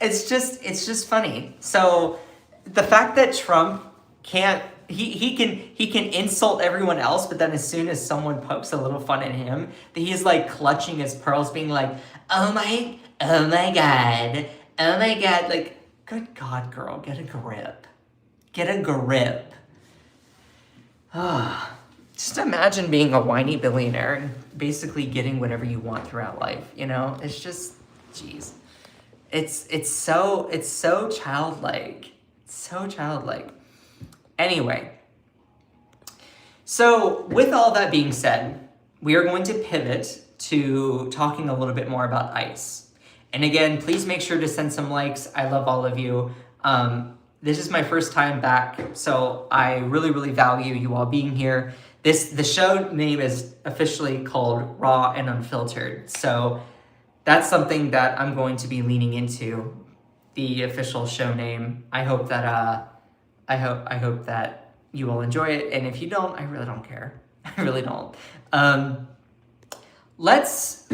it's just funny. So the fact that Trump can't, he can insult everyone else, but then as soon as someone pokes a little fun at him, that he's like clutching his pearls, being like, oh my god, like, good God, girl, get a grip. Get a grip. Just imagine being a whiny billionaire and basically getting whatever you want throughout life, you know? It's just, jeez. It's so childlike. So childlike. Anyway, so with all that being said, we are going to pivot to talking a little bit more about ICE. And again, please make sure to send some likes. I love all of you. This is my first time back, so I really, really value you all being here. The show name is officially called Raw and Unfiltered. So that's something that I'm going to be leaning into, the official show name. I hope that I hope that you will enjoy it, and if you don't, I really don't care. I really don't. Let's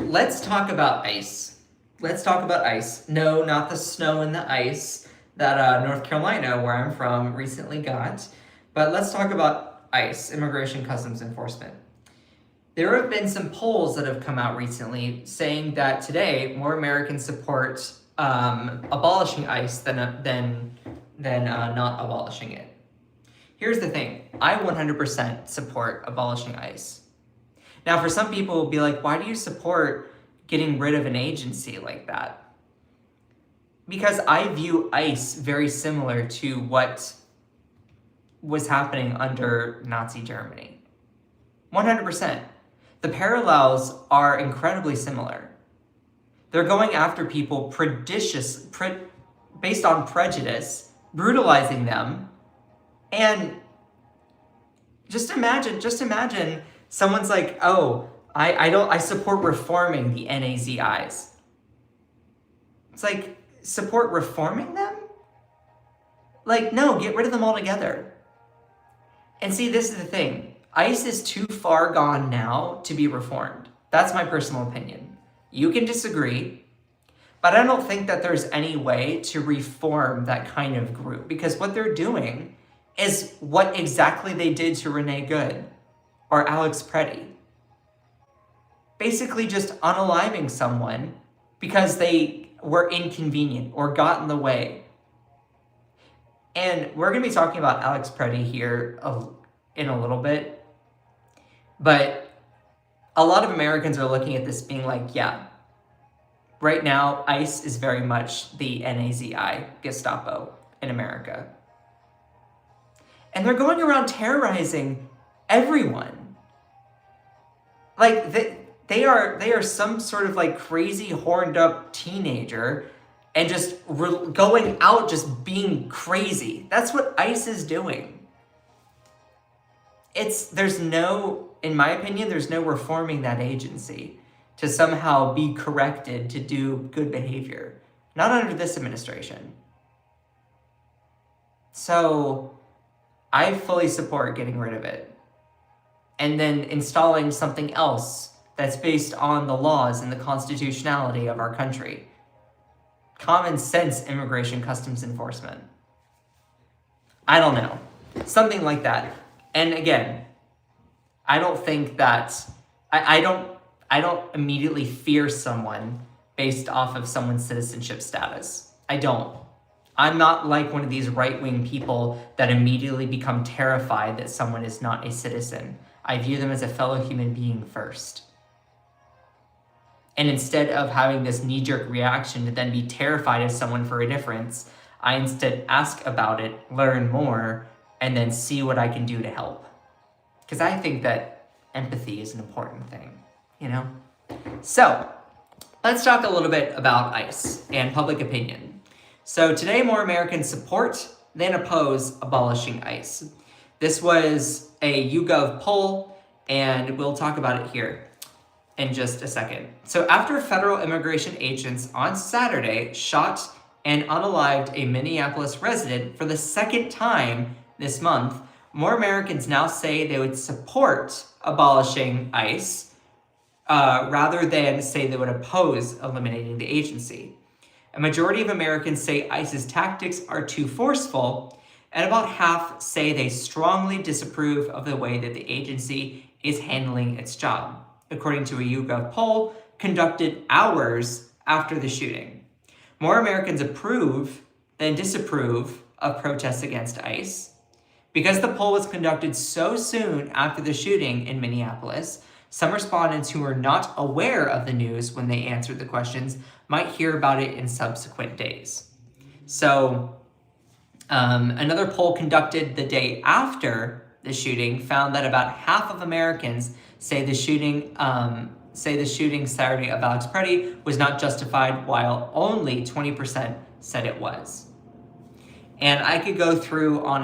talk about ICE. Let's talk about ICE. No, not the snow and the ice that North Carolina, where I'm from, recently got. But let's talk about ICE, Immigration Customs Enforcement. There have been some polls that have come out recently saying that today more Americans support abolishing ICE than not abolishing it. Here's the thing. I 100% support abolishing ICE. Now, for some people, will be like, why do you support getting rid of an agency like that? Because I view ICE very similar to what was happening under Nazi Germany. 100%. The parallels are incredibly similar. They're going after people based on prejudice, brutalizing them, and just imagine someone's like, oh, I support reforming the NAZIs. It's like, support reforming them? Like, no, get rid of them altogether. And see, this is the thing. ICE is too far gone now to be reformed. That's my personal opinion. You can disagree, but I don't think that there's any way to reform that kind of group, because what they're doing is what exactly they did to Renee Good or Alex Preddy. Basically just unaliving someone because they were inconvenient or got in the way. And we're going to be talking about Alex Preddy here in a little bit. But a lot of Americans are looking at this being like, yeah, right now, ICE is very much the NAZI, Gestapo, in America. And they're going around terrorizing everyone. Like, they are some sort of like crazy horned up teenager and just going out just being crazy. That's what ICE is doing. In my opinion, there's no reforming that agency to somehow be corrected to do good behavior. Not under this administration. So I fully support getting rid of it and then installing something else that's based on the laws and the constitutionality of our country. Common sense immigration customs enforcement. I don't know. Something like that. And again, I don't think that I don't immediately fear someone based off of someone's citizenship status. I don't. I'm not like one of these right-wing people that immediately become terrified that someone is not a citizen. I view them as a fellow human being first. And instead of having this knee-jerk reaction to then be terrified of someone for a difference, I instead ask about it, learn more, and then see what I can do to help. Because I think that empathy is an important thing, you know? So, let's talk a little bit about ICE and public opinion. So today, more Americans support than oppose abolishing ICE. This was a YouGov poll, and we'll talk about it here in just a second. So after federal immigration agents on Saturday shot and unalived a Minneapolis resident for the second time this month, more Americans now say they would support abolishing ICE rather than say they would oppose eliminating the agency. A majority of Americans say ICE's tactics are too forceful, and about half say they strongly disapprove of the way that the agency is handling its job, according to a YouGov poll conducted hours after the shooting. More Americans approve than disapprove of protests against ICE. Because the poll was conducted so soon after the shooting in Minneapolis, some respondents who were not aware of the news when they answered the questions might hear about it in subsequent days. So, another poll conducted the day after the shooting found that about half of Americans say the shooting Saturday of Alex Preddy was not justified, while only 20% said it was. And I could go through on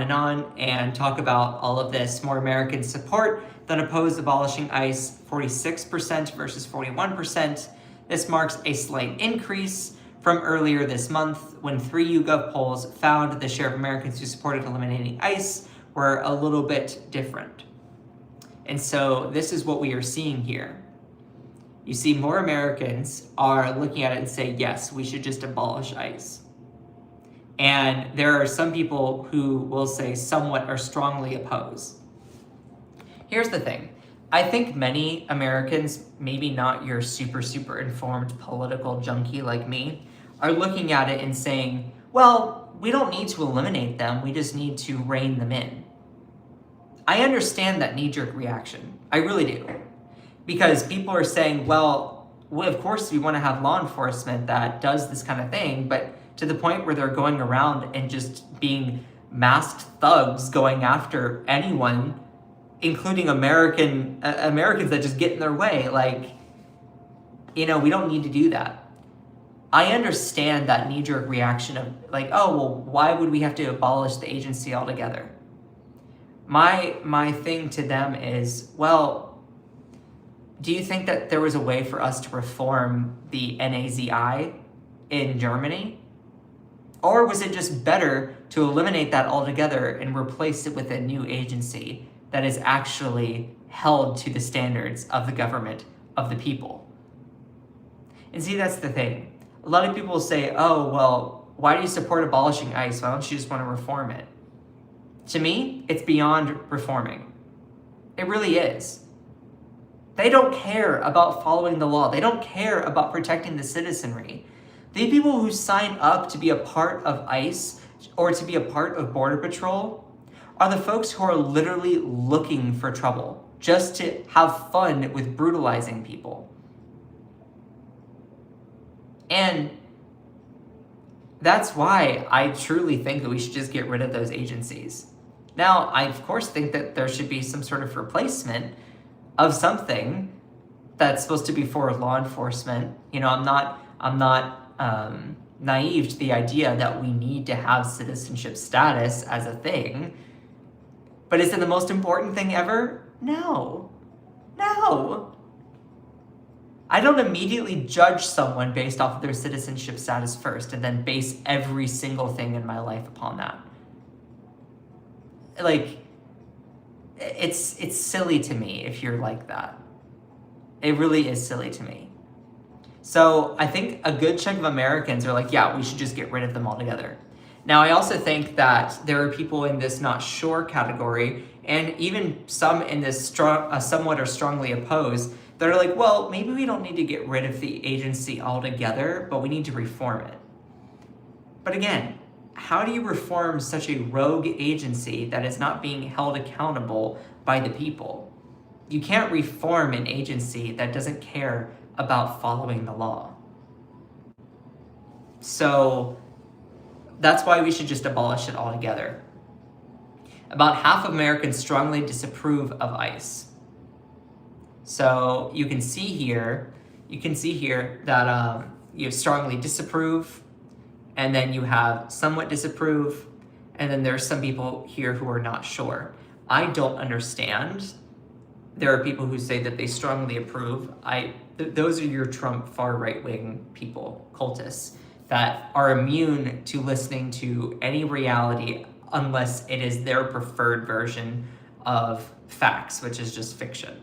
and talk about all of this. More Americans support than oppose abolishing ICE, 46% versus 41%. This marks a slight increase from earlier this month when 3 YouGov polls found the share of Americans who supported eliminating ICE were a little bit different. And so this is what we are seeing here. You see more Americans are looking at it and say, yes, we should just abolish ICE. And there are some people who will say somewhat or strongly oppose. Here's the thing. I think many Americans, maybe not your super informed political junkie like me, are looking at it and saying, well, we don't need to eliminate them, we just need to rein them in. I understand that knee-jerk reaction. I really do. Because people are saying, well, of course we want to have law enforcement that does this kind of thing, but to the point where they're going around and just being masked thugs going after anyone, including Americans that just get in their way. Like, we don't need to do that. I understand that knee-jerk reaction of like, oh, well, why would we have to abolish the agency altogether? My thing to them is, well, do you think that there was a way for us to reform the NAZI in Germany? Or was it just better to eliminate that altogether and replace it with a new agency that is actually held to the standards of the government of the people? And see, that's the thing. A lot of people say, oh, well, why do you support abolishing ICE? Why don't you just want to reform it? To me, it's beyond reforming. It really is. They don't care about following the law. They don't care about protecting the citizenry. The people who sign up to be a part of ICE or to be a part of Border Patrol are the folks who are literally looking for trouble, just to have fun with brutalizing people. And that's why I truly think that we should just get rid of those agencies. Now, I of course think that there should be some sort of replacement of something that's supposed to be for law enforcement. You know, I'm not naive to the idea that we need to have citizenship status as a thing. But is it the most important thing ever? No. I don't immediately judge someone based off of their citizenship status first and then base every single thing in my life upon that. Like, it's silly to me if you're like that. It really is silly to me. So I think a good chunk of Americans are like, yeah, we should just get rid of them altogether. Now, I also think that there are people in this not sure category, and even some in this somewhat or strongly opposed, that are like, well, maybe we don't need to get rid of the agency altogether, but we need to reform it. But again, how do you reform such a rogue agency that is not being held accountable by the people? You can't reform an agency that doesn't care about following the law. So that's why we should just abolish it altogether. About half of Americans strongly disapprove of ICE. So you can see here that you strongly disapprove, and then you have somewhat disapprove, and then there's some people here who are not sure. I don't understand. There are people who say that they strongly approve. Those are your Trump far right-wing people, cultists, that are immune to listening to any reality unless it is their preferred version of facts, which is just fiction.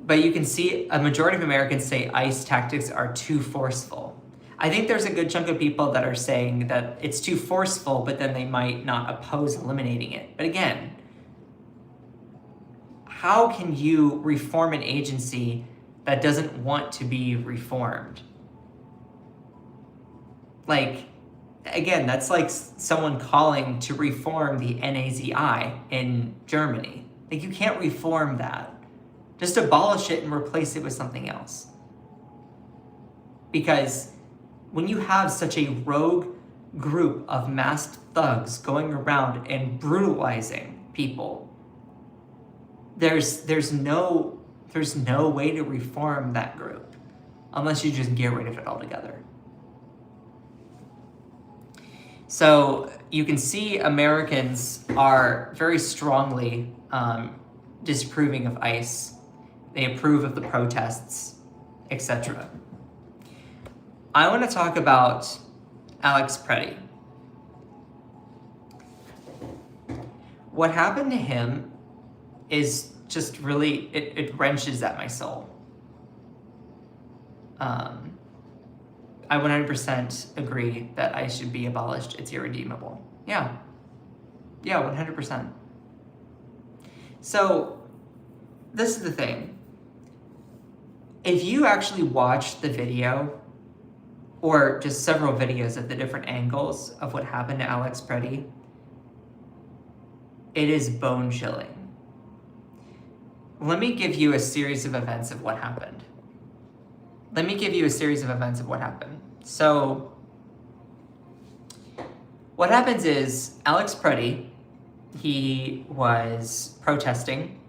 But you can see a majority of Americans say ICE tactics are too forceful. I think there's a good chunk of people that are saying that it's too forceful, but then they might not oppose eliminating it. But again, how can you reform an agency that doesn't want to be reformed? Like, again, that's like someone calling to reform the NAZI in Germany. Like, you can't reform that. Just abolish it and replace it with something else. Because when you have such a rogue group of masked thugs going around and brutalizing people, there's no way to reform that group unless you just get rid of it altogether. So you can see Americans are very strongly disapproving of ICE. They approve of the protests, etc. I want to talk about Alex Preddy. What happened to him is just really, it wrenches at my soul. I 100% agree that ICE should be abolished. It's irredeemable. Yeah, 100%. So this is the thing. If you actually watch the video, or just several videos of the different angles of what happened to Alex Preddy, it is bone-chilling. Let me give you a series of events of what happened. So, what happens is, Alex Preddy, he was protesting.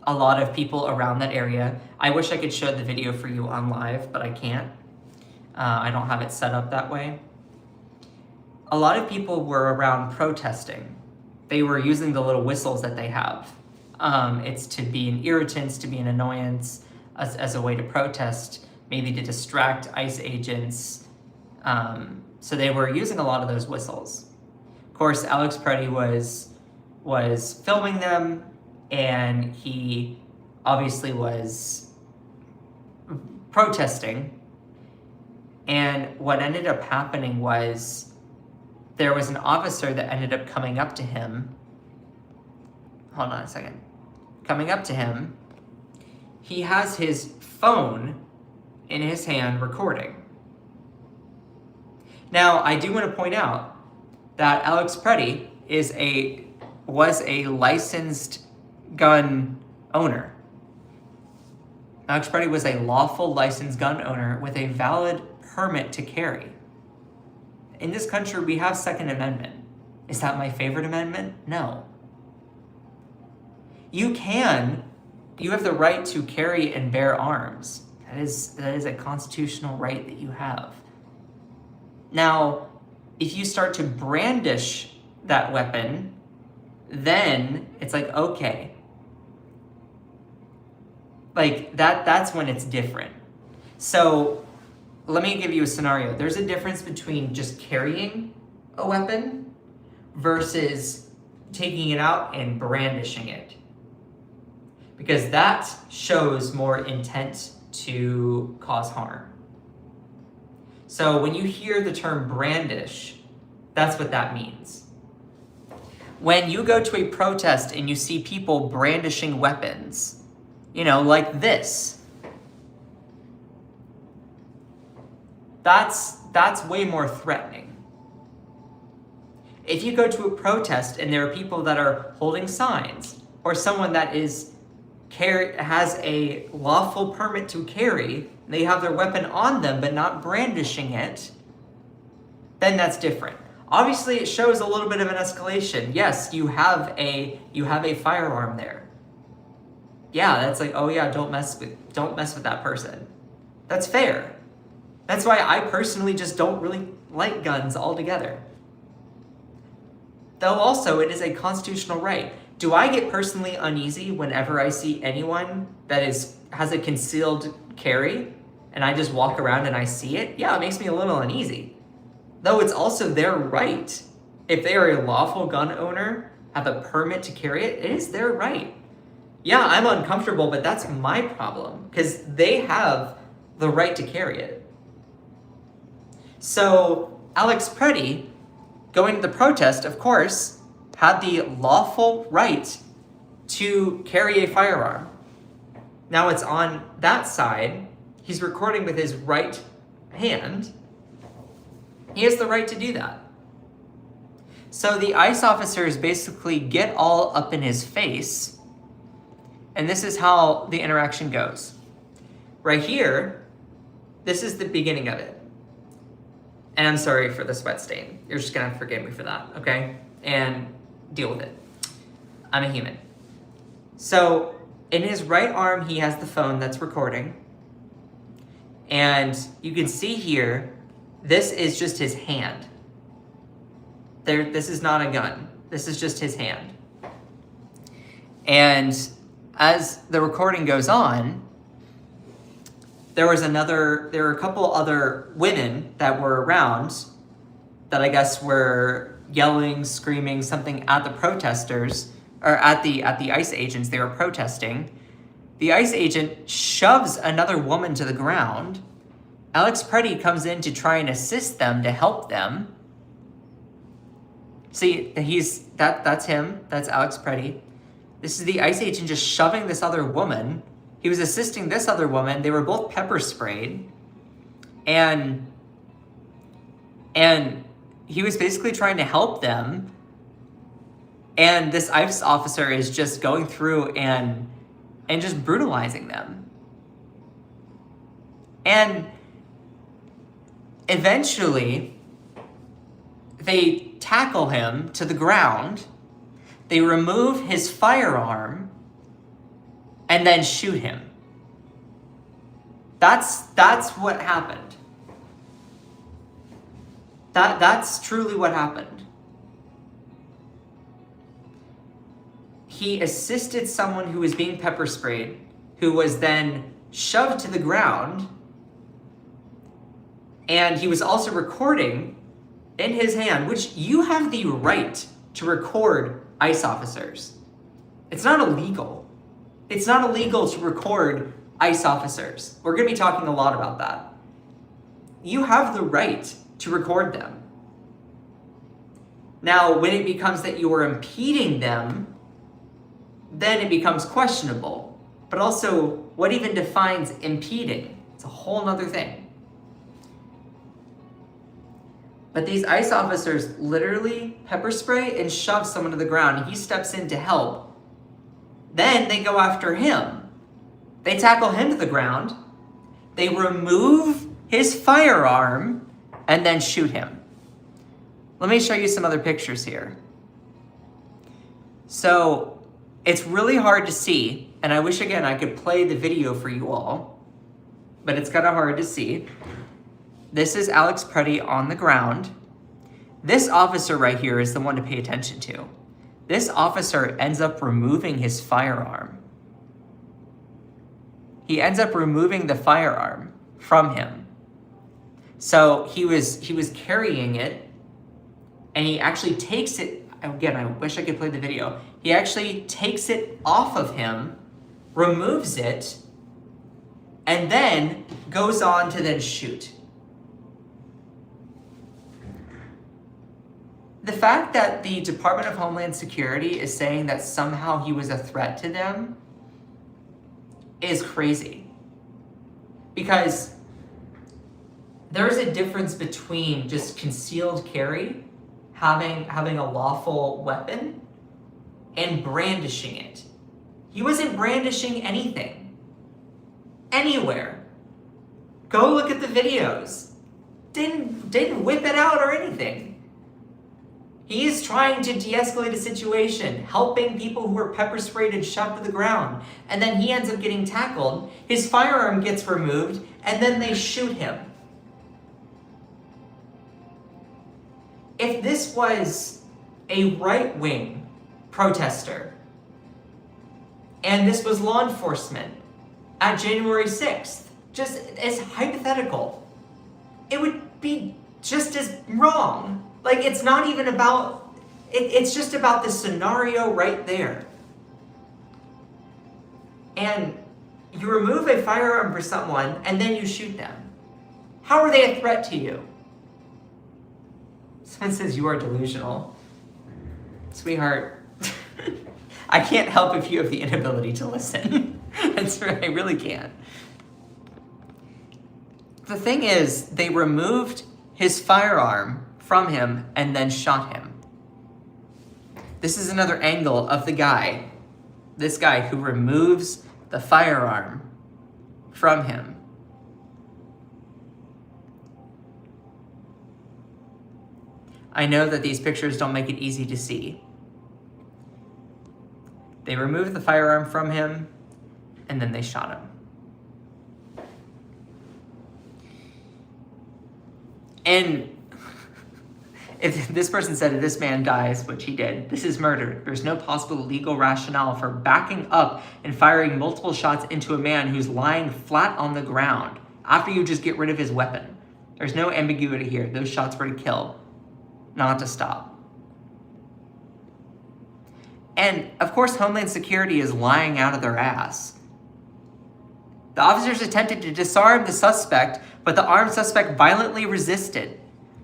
A lot of people around that area. I wish I could show the video for you on live, but I can't. I don't have it set up that way. A lot of people were around protesting. They were using the little whistles that they have. It's to be an irritant, to be an annoyance, as a way to protest, maybe to distract ICE agents. So they were using a lot of those whistles. Of course, Alex Preddy was filming them, and he obviously was protesting. And what ended up happening was there was an officer that ended up coming up to him. Hold on a second. Coming up to him, he has his phone in his hand recording. Now, I do want to point out that Alex Preddy was a licensed gun owner. Alex Preddy was a lawful licensed gun owner with a valid permit to carry. In this country, we have Second Amendment. Is that my favorite amendment? No. You have the right to carry and bear arms. That is a constitutional right that you have. Now, if you start to brandish that weapon, then it's like, okay. Like, that's when it's different. So, let me give you a scenario. There's a difference between just carrying a weapon versus taking it out and brandishing it. Because that shows more intent to cause harm. So when you hear the term brandish, that's what that means. When you go to a protest and you see people brandishing weapons, like this, that's way more threatening. If you go to a protest and there are people that are holding signs, or someone that has a lawful permit to carry, they have their weapon on them but not brandishing it, then that's different. Obviously, it shows a little bit of an escalation. Yes, you have a firearm there. Yeah, that's like, oh yeah, don't mess with that person. That's fair. That's why I personally just don't really like guns altogether. Though also, it is a constitutional right. Do I get personally uneasy whenever I see anyone that has a concealed carry and I just walk around and I see it? Yeah, it makes me a little uneasy. Though it's also their right. If they are a lawful gun owner, have a permit to carry it, it is their right. Yeah, I'm uncomfortable, but that's my problem because they have the right to carry it. So Alex Preddy, going to the protest, of course, had the lawful right to carry a firearm. Now it's on that side. He's recording with his right hand. He has the right to do that. So the ICE officers basically get all up in his face, and this is how the interaction goes. Right here, this is the beginning of it. And I'm sorry for the sweat stain. You're just gonna forgive me for that, okay? And deal with it. I'm a human. So in his right arm, he has the phone that's recording. And you can see here, this is just his hand. This is not a gun. This is just his hand. And as the recording goes on, there were a couple other women that were around that I guess were yelling, screaming something at the protesters, or at the ICE agents. They were protesting. The ICE agent shoves another woman to the ground. Alex Preddy comes in to try and assist them, to help them. See, that's him. That's Alex Preddy. This is the ICE agent just shoving this other woman. He was assisting this other woman. They were both pepper sprayed. And he was basically trying to help them. And this ICE officer is just going through and just brutalizing them. And eventually, they tackle him to the ground. They remove his firearm and then shoot him. That's what happened. That's truly what happened. He assisted someone who was being pepper sprayed, who was then shoved to the ground, and he was also recording in his hand, which you have the right to record ICE officers. It's not illegal. It's not illegal to record ICE officers. We're going to be talking a lot about that. You have the right to record them. Now, when it becomes that you are impeding them, then it becomes questionable. but also what even defines impeding? It's a whole nother thing. But these ICE officers literally pepper spray and shove someone to the ground, and he steps in to help. Then they go after him. They tackle him to the ground. They remove his firearm and then shoot him. Let me show you some other pictures here. So it's really hard to see, and I wish again I could play the video for you all, but it's kind of hard to see. This is Alex Preddy on the ground. This officer right here is the one to pay attention to. This officer ends up removing his firearm. He ends up removing the firearm from him. So he was carrying it, and he actually takes it, again, I wish I could play the video. He actually takes it off of him, removes it, and then goes on to then shoot. The fact that the Department of Homeland Security is saying that somehow he was a threat to them is crazy. Because there's a difference between just concealed carry, having a lawful weapon, and brandishing it. He wasn't brandishing anything. Anywhere. Go look at the videos. Didn't whip it out or anything. He's trying to de-escalate a situation, helping people who are pepper sprayed and shoved to the ground. And then he ends up getting tackled. His firearm gets removed, and then they shoot him. If this was a right-wing protester, and this was law enforcement at January 6th, just as hypothetical, it would be just as wrong. Like, it's not even about, it's just about the scenario right there. And you remove a firearm for someone, and then you shoot them. How are they a threat to you? Someone says you are delusional. Sweetheart, I can't help if you have the inability to listen. I really can't. The thing is, they removed his firearm from him and then shot him. This is another angle of the guy, this guy who removes the firearm from him. I know that these pictures don't make it easy to see. They removed the firearm from him and then they shot him. And if this person said if this man dies, which he did, this is murder. There's no possible legal rationale for backing up and firing multiple shots into a man who's lying flat on the ground after you just get rid of his weapon. There's no ambiguity here. Those shots were to kill, not to stop. And of course, Homeland Security is lying out of their ass. The officers attempted to disarm the suspect, but the armed suspect violently resisted.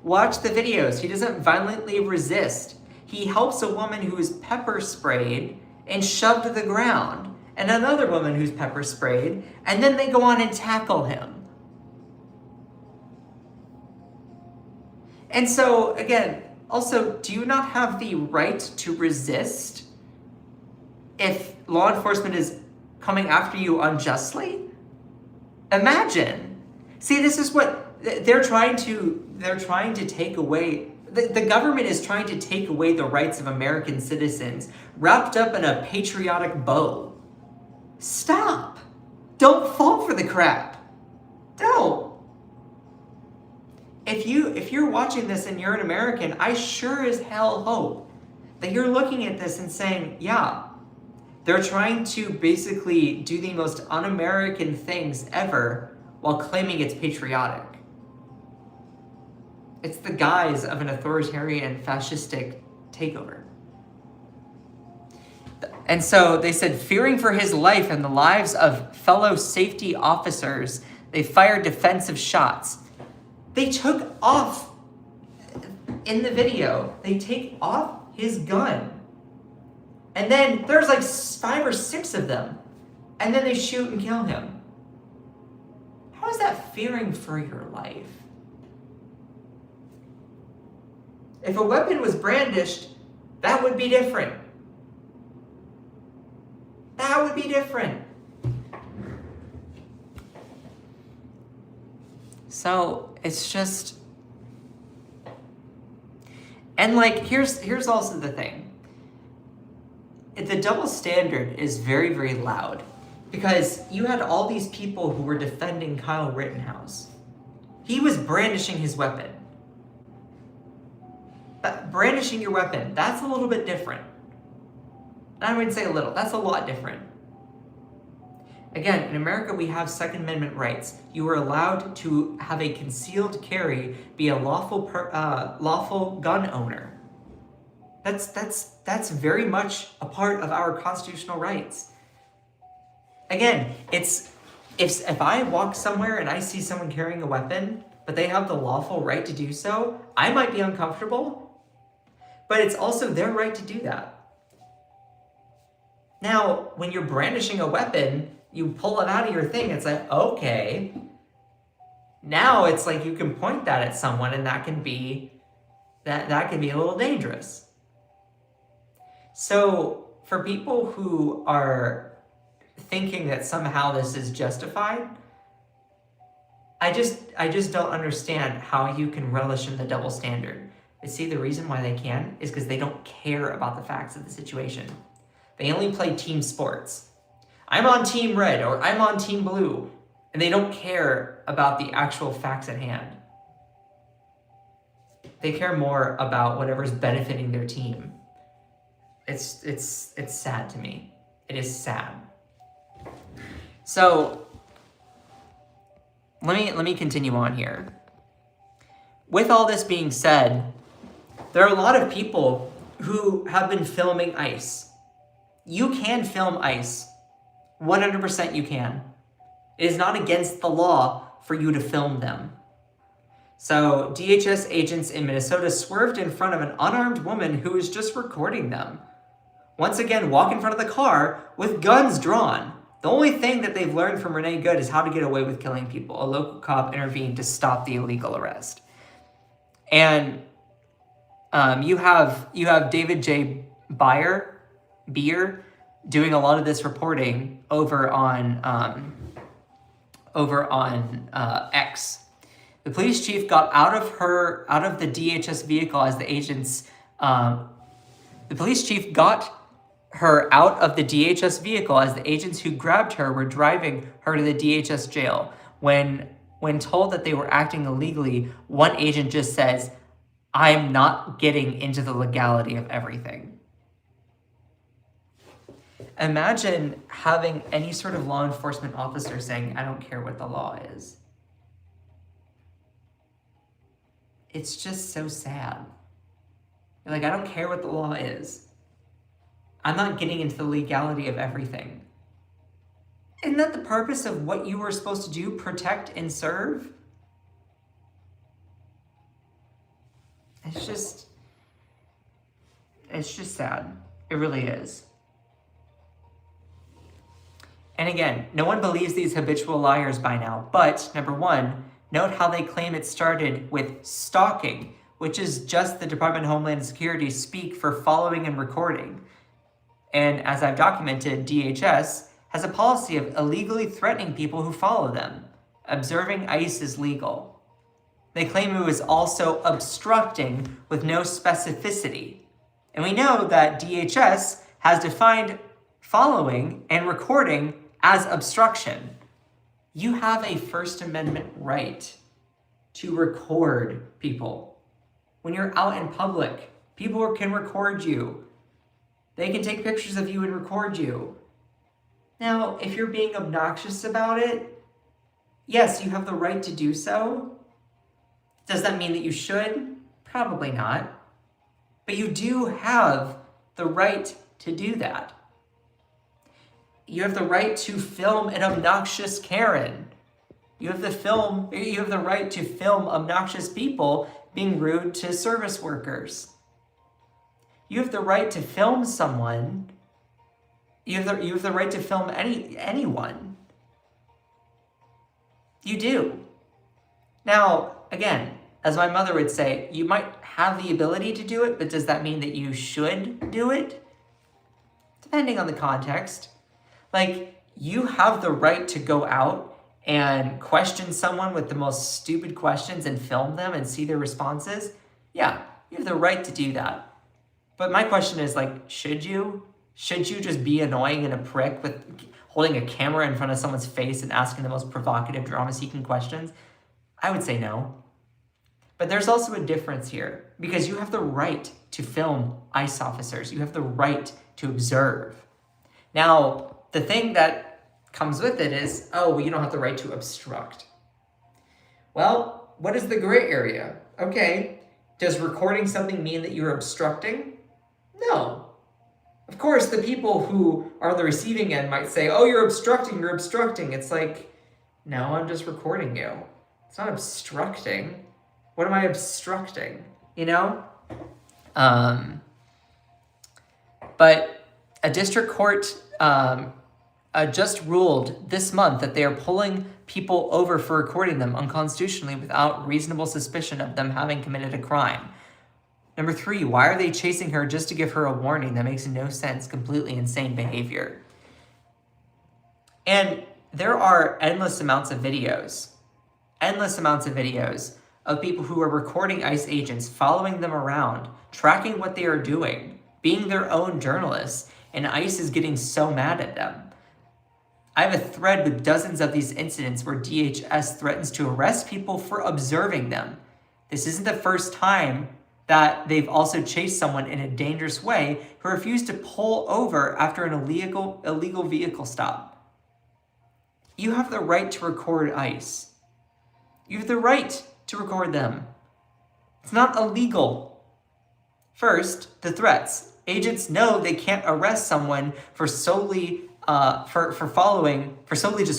Watch the videos. He doesn't violently resist. He helps a woman who is pepper sprayed and shoved to the ground, and another woman who's pepper sprayed, and then they go on and tackle him. And so, again, also, do you not have the right to resist if law enforcement is coming after you unjustly? Imagine. See, this is what they're trying to take away. The government is trying to take away the rights of American citizens wrapped up in a patriotic bow. Stop. Don't fall for the crap. Don't. If you're watching this and you're an American, I sure as hell hope that you're looking at this and saying, yeah, they're trying to basically do the most un-American things ever while claiming it's patriotic. It's the guise of an authoritarian, fascistic takeover. And so they said, fearing for his life and the lives of fellow safety officers, they fired defensive shots. They took off, in the video, they take off his gun. And then there's like 5 or 6 of them. and then they shoot and kill him. How is that fearing for your life? If a weapon was brandished, that would be different. That would be different. So it's just, and like, here's also the thing. The double standard is very, very loud, because you had all these people who were defending Kyle Rittenhouse. He was brandishing his weapon. But brandishing your weapon, that's a little bit different. I wouldn't say a little, that's a lot different. Again, in America, we have Second Amendment rights. You are allowed to have a concealed carry, be a lawful gun owner. That's very much a part of our constitutional rights. Again, if I walk somewhere and I see someone carrying a weapon, but they have the lawful right to do so, I might be uncomfortable, but it's also their right to do that. Now, when you're brandishing a weapon, you pull it out of your thing, it's like, okay. Now it's like you can point that at someone, and that can be a little dangerous. So for people who are thinking that somehow this is justified, I just don't understand how you can relish in the double standard. And see, the reason why they can is because they don't care about the facts of the situation. They only play team sports. I'm on team red or I'm on team blue, and they don't care about the actual facts at hand. They care more about whatever's benefiting their team. It's sad to me. It is sad. So let me continue on here. With all this being said, there are a lot of people who have been filming ICE. You can film ICE. 100% you can. It is not against the law for you to film them. So DHS agents in Minnesota swerved in front of an unarmed woman who was just recording them. Once again, walk in front of the car with guns drawn. The only thing that they've learned from Renee Good is how to get away with killing people. A local cop intervened to stop the illegal arrest. And you have David J. Beer doing a lot of this reporting over on X. The police chief got out of the DHS vehicle as the agents. The police chief got her out of the DHS vehicle as the agents who grabbed her were driving her to the DHS jail. When told that they were acting illegally, one agent just says, "I'm not getting into the legality of everything." Imagine having any sort of law enforcement officer saying, "I don't care what the law is." It's just so sad. You're like, I don't care what the law is. I'm not getting into the legality of everything. Isn't that the purpose of what you were supposed to do? Protect and serve? It's just sad. It really is. And again, no one believes these habitual liars by now, but number one, note how they claim it started with stalking, which is just the Department of Homeland Security speak for following and recording. And as I've documented, DHS has a policy of illegally threatening people who follow them. Observing ICE is legal. They claim it was also obstructing with no specificity. And we know that DHS has defined following and recording as obstruction. You have a First Amendment right to record people. When you're out in public, people can record you. They can take pictures of you and record you. Now, if you're being obnoxious about it, yes, you have the right to do so. Does that mean that you should? Probably not. But you do have the right to do that. You have the right to film an obnoxious Karen. You have the right to film obnoxious people being rude to service workers. You have the right to film someone You have the right to film anyone. You do. Now, again, as my mother would say, you might have the ability to do it, but does that mean that you should do it? Depending on the context. Like, you have the right to go out and question someone with the most stupid questions and film them and see their responses. Yeah, you have the right to do that. But my question is, like, should you? Should you just be annoying and a prick with holding a camera in front of someone's face and asking the most provocative, drama-seeking questions? I would say no. But there's also a difference here, because you have the right to film ICE officers. You have the right to observe. Now, the thing that comes with it is, oh, well, you don't have the right to obstruct. Well, what is the gray area? Okay, does recording something mean that you're obstructing? No. Of course, the people who are on the receiving end might say, oh, you're obstructing, you're obstructing. It's like, no, I'm just recording you. It's not obstructing. What am I obstructing? You know? But a district court just ruled this month that they are pulling people over for recording them unconstitutionally without reasonable suspicion of them having committed a crime. Number 3, why are they chasing her just to give her a warning? That makes no sense. Completely insane behavior. And there are endless amounts of videos of people who are recording ICE agents, following them around, tracking what they are doing, being their own journalists, and ICE is getting so mad at them. I have a thread with dozens of these incidents where DHS threatens to arrest people for observing them. This isn't the first time that they've also chased someone in a dangerous way who refused to pull over after an illegal vehicle stop. You have the right to record ICE. You have the right to record them. It's not illegal. First, the threats. Agents know they can't arrest someone for solely just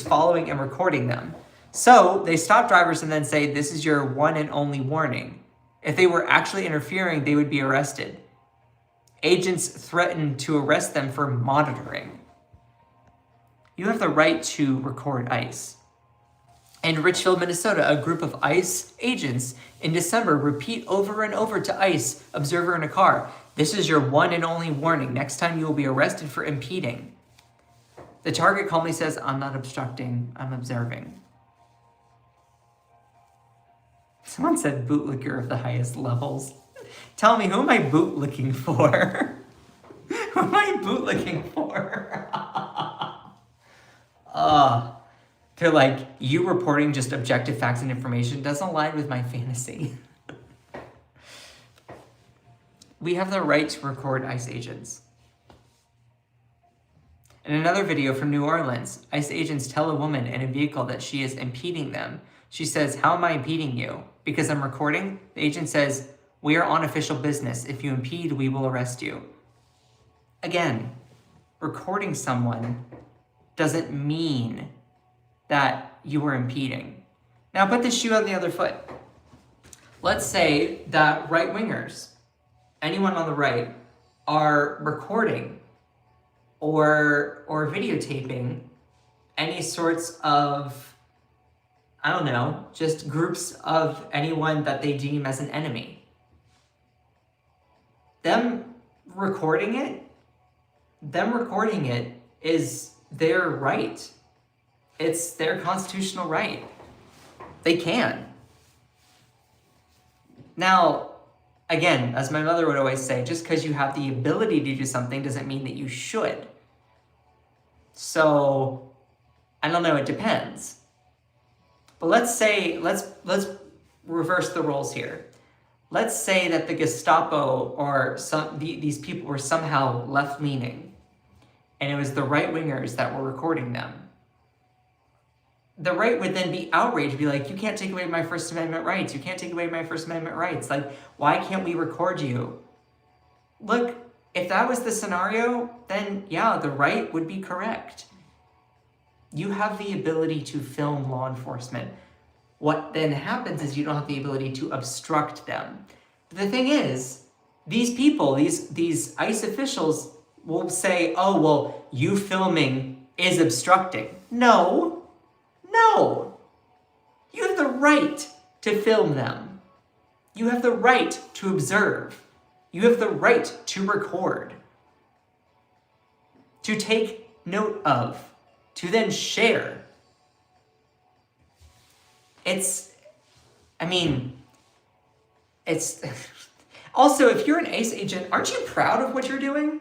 following and recording them. So they stop drivers and then say, this is your one and only warning. If they were actually interfering, they would be arrested. Agents threaten to arrest them for monitoring. You have the right to record ICE. In Richfield, Minnesota, a group of ICE agents in December repeat over and over to ICE observer in a car, this is your one and only warning. Next time you will be arrested for impeding. The target calmly says, I'm not obstructing, I'm observing. Someone said bootlicker of the highest levels. Tell me, who am I bootlicking for? Who am I bootlicking for? They're like, you reporting just objective facts and information doesn't align with my fantasy. We have the right to record ICE agents. In another video from New Orleans, ICE agents tell a woman in a vehicle that she is impeding them. She says, how am I impeding you? Because I'm recording? The agent says, we are on official business. If you impede, we will arrest you. Again, recording someone doesn't mean that you were impeding. Now put this shoe on the other foot. Let's say that right-wingers, anyone on the right, are recording or videotaping any sorts of, I don't know, just groups of anyone that they deem as an enemy. Them recording it is their right. It's their constitutional right. They can. Now, again, as my mother would always say, just because you have the ability to do something doesn't mean that you should. So, I don't know, it depends. But let's reverse the roles here. Let's say that the Gestapo or these people were somehow left-leaning, and it was the right-wingers that were recording them. The right would then be outraged, be like, you can't take away my First Amendment rights. You can't take away my First Amendment rights. Like, why can't we record you? Look, if that was the scenario, then yeah, the right would be correct. You have the ability to film law enforcement. What then happens is you don't have the ability to obstruct them. But the thing is, these people, these ICE officials, will say, oh, well, you filming is obstructing. No. You have the right to film them. You have the right to observe. You have the right to record, to take note of, to then share. It's also, if you're an ICE agent, aren't you proud of what you're doing?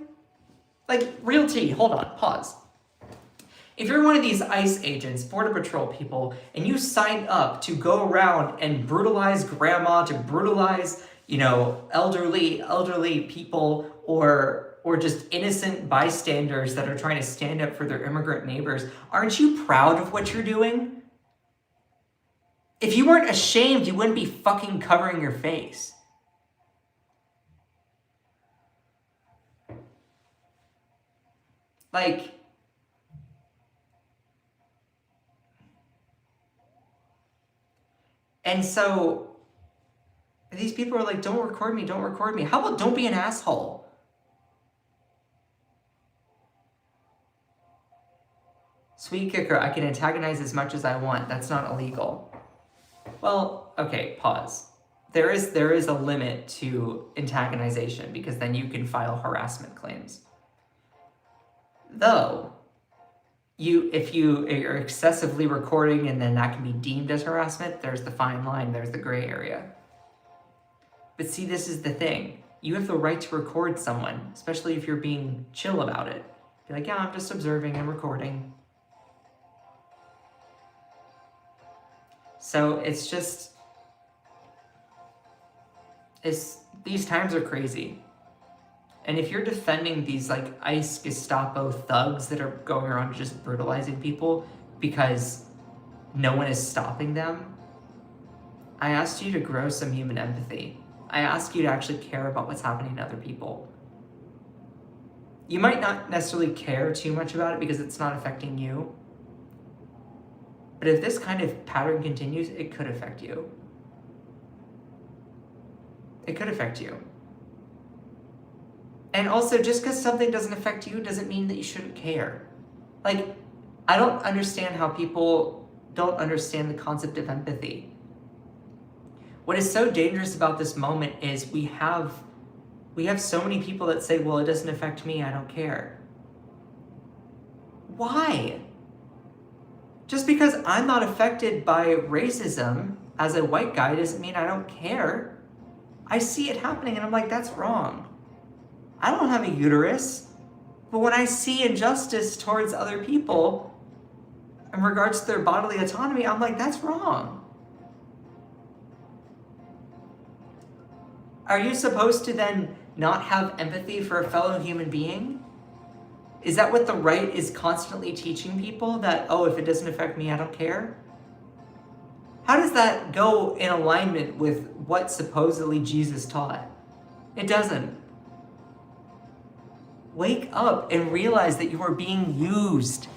Like, real tea, hold on, pause. If you're one of these ICE agents, Border Patrol people, and you signed up to go around and brutalize grandma, to brutalize, elderly people, or just innocent bystanders that are trying to stand up for their immigrant neighbors, aren't you proud of what you're doing? If you weren't ashamed, you wouldn't be fucking covering your face. Like, and so these people are like, don't record me. How about don't be an asshole? Sweet kicker, I can antagonize as much as I want. That's not illegal. Well, okay, pause. There is a limit to antagonization because then you can file harassment claims. Though, if you are excessively recording and then that can be deemed as harassment, there's the fine line, there's the gray area. But see, this is the thing. You have the right to record someone, especially if you're being chill about it. Be like, yeah, I'm just observing and recording. So it's just, these times are crazy. And if you're defending these like ICE Gestapo thugs that are going around just brutalizing people because no one is stopping them, I asked you to grow some human empathy. I ask you to actually care about what's happening to other people. You might not necessarily care too much about it because it's not affecting you. But if this kind of pattern continues, it could affect you. It could affect you. And also, just because something doesn't affect you doesn't mean that you shouldn't care. Like, I don't understand how people don't understand the concept of empathy. What is so dangerous about this moment is we have so many people that say, well, it doesn't affect me, I don't care. Why? Just because I'm not affected by racism as a white guy doesn't mean I don't care. I see it happening and I'm like, that's wrong. I don't have a uterus, but when I see injustice towards other people in regards to their bodily autonomy, I'm like, that's wrong. Are you supposed to then not have empathy for a fellow human being? Is that what the right is constantly teaching people? That, oh, if it doesn't affect me, I don't care? How does that go in alignment with what supposedly Jesus taught? It doesn't. Wake up and realize that you are being used.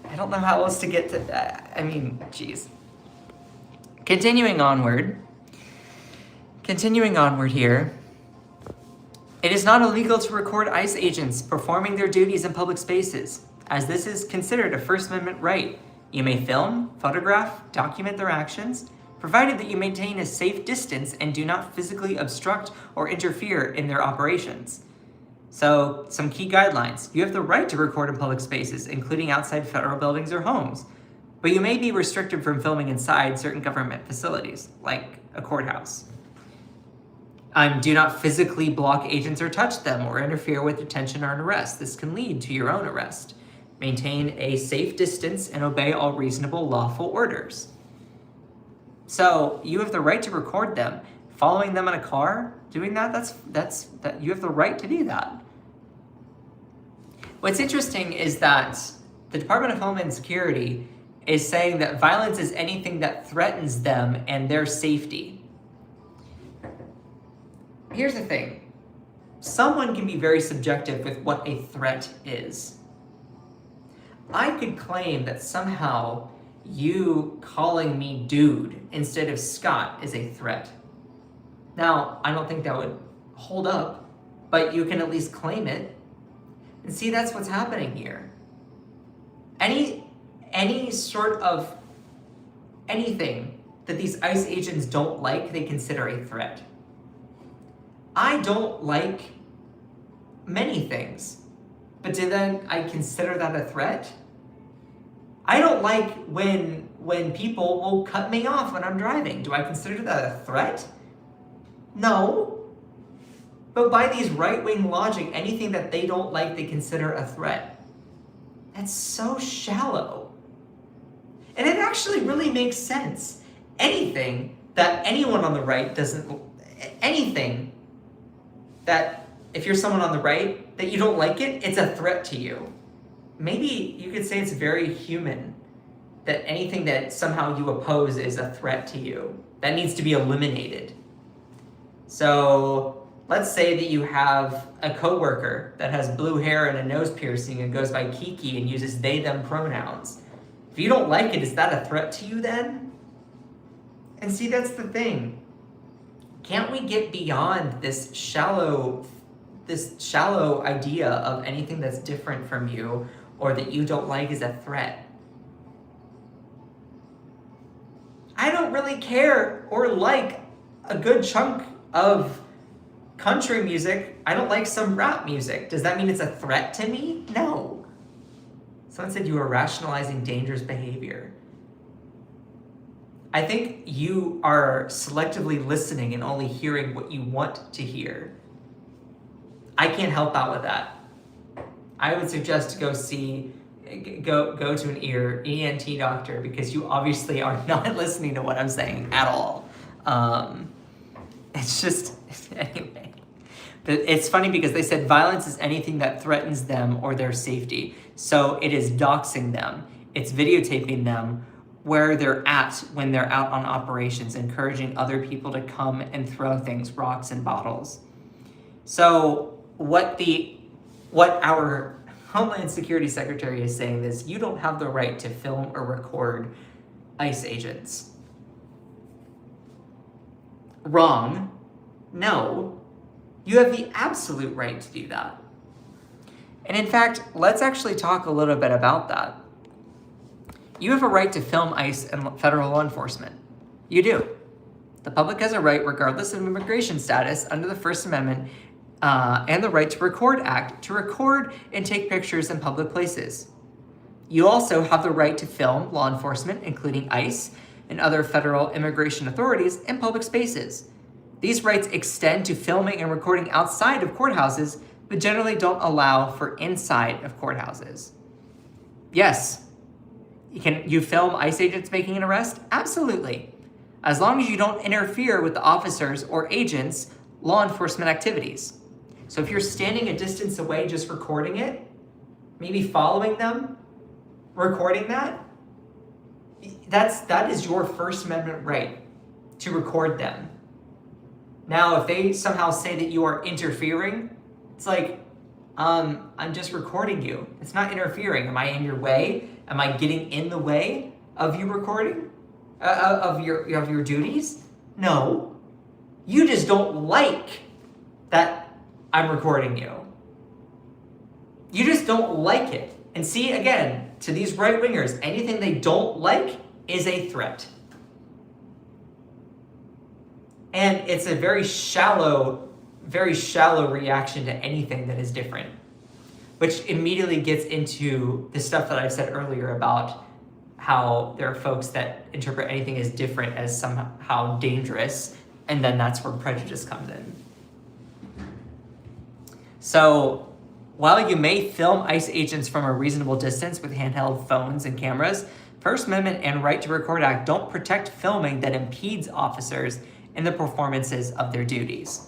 I don't know how else to get to that. I mean, geez. Continuing onward here. It is not illegal to record ICE agents performing their duties in public spaces, as this is considered a First Amendment right. You may film, photograph, document their actions, provided that you maintain a safe distance and do not physically obstruct or interfere in their operations. So, some key guidelines. You have the right to record in public spaces, including outside federal buildings or homes, but you may be restricted from filming inside certain government facilities, like a courthouse. Do not physically block agents or touch them or interfere with detention or an arrest. This can lead to your own arrest. Maintain a safe distance and obey all reasonable lawful orders. So you have the right to record them. Following them in a car, doing that, you have the right to do that. What's interesting is that the Department of Homeland Security is saying that violence is anything that threatens them and their safety. Here's the thing. Someone can be very subjective with what a threat is. I could claim that somehow you calling me dude instead of Scott is a threat. Now, I don't think that would hold up, but you can at least claim it. And see, that's what's happening here. Any sort of anything that these ICE agents don't like, they consider a threat. I don't like many things, but do then I consider that a threat? I don't like when people will cut me off when I'm driving. Do I consider that a threat? No. But by these right-wing logic, anything that they don't like, they consider a threat. That's so shallow. And it actually really makes sense. Anything that anyone on the right doesn't, anything that if you're someone on the right, that you don't like it, it's a threat to you. Maybe you could say it's very human that anything that somehow you oppose is a threat to you. That needs to be eliminated. So let's say that you have a coworker that has blue hair and a nose piercing and goes by Kiki and uses they, them pronouns. If you don't like it, is that a threat to you then? And see, that's the thing. Can't we get beyond this shallow idea of anything that's different from you or that you don't like is a threat? I don't really care or like a good chunk of country music. I don't like some rap music. Does that mean it's a threat to me? No. Someone said you were rationalizing dangerous behavior. I think you are selectively listening and only hearing what you want to hear. I can't help out with that. I would suggest to go to an ENT doctor because you obviously are not listening to what I'm saying at all. It's just, anyway. But it's funny because they said violence is anything that threatens them or their safety. So it is doxing them. It's videotaping them where they're at when they're out on operations, encouraging other people to come and throw things, rocks and bottles. So what our Homeland Security Secretary is saying is you don't have the right to film or record ICE agents. Wrong. No. You have the absolute right to do that. And in fact, let's actually talk a little bit about that. You have a right to film ICE and federal law enforcement. You do. The public has a right, regardless of immigration status, under the First Amendment and the Right to Record Act, to record and take pictures in public places. You also have the right to film law enforcement, including ICE and other federal immigration authorities, in public spaces. These rights extend to filming and recording outside of courthouses, but generally don't allow for inside of courthouses. Yes, you film ICE agents making an arrest? Absolutely. As long as you don't interfere with the officers or agents' law enforcement activities. So if you're standing a distance away just recording it, maybe following them, recording that is your First Amendment right to record them. Now, if they somehow say that you are interfering, it's like, I'm just recording you. It's not interfering. Am I in your way? Am I getting in the way of you recording? Of your duties? No. You just don't like that I'm recording you. You just don't like it. And see, again, to these right-wingers, anything they don't like is a threat. And it's a very shallow reaction to anything that is different, which immediately gets into the stuff that I said earlier about how there are folks that interpret anything as different as somehow dangerous, and then that's where prejudice comes in. So while you may film ICE agents from a reasonable distance with handheld phones and cameras, First Amendment and Right to Record Act don't protect filming that impedes officers in the performances of their duties.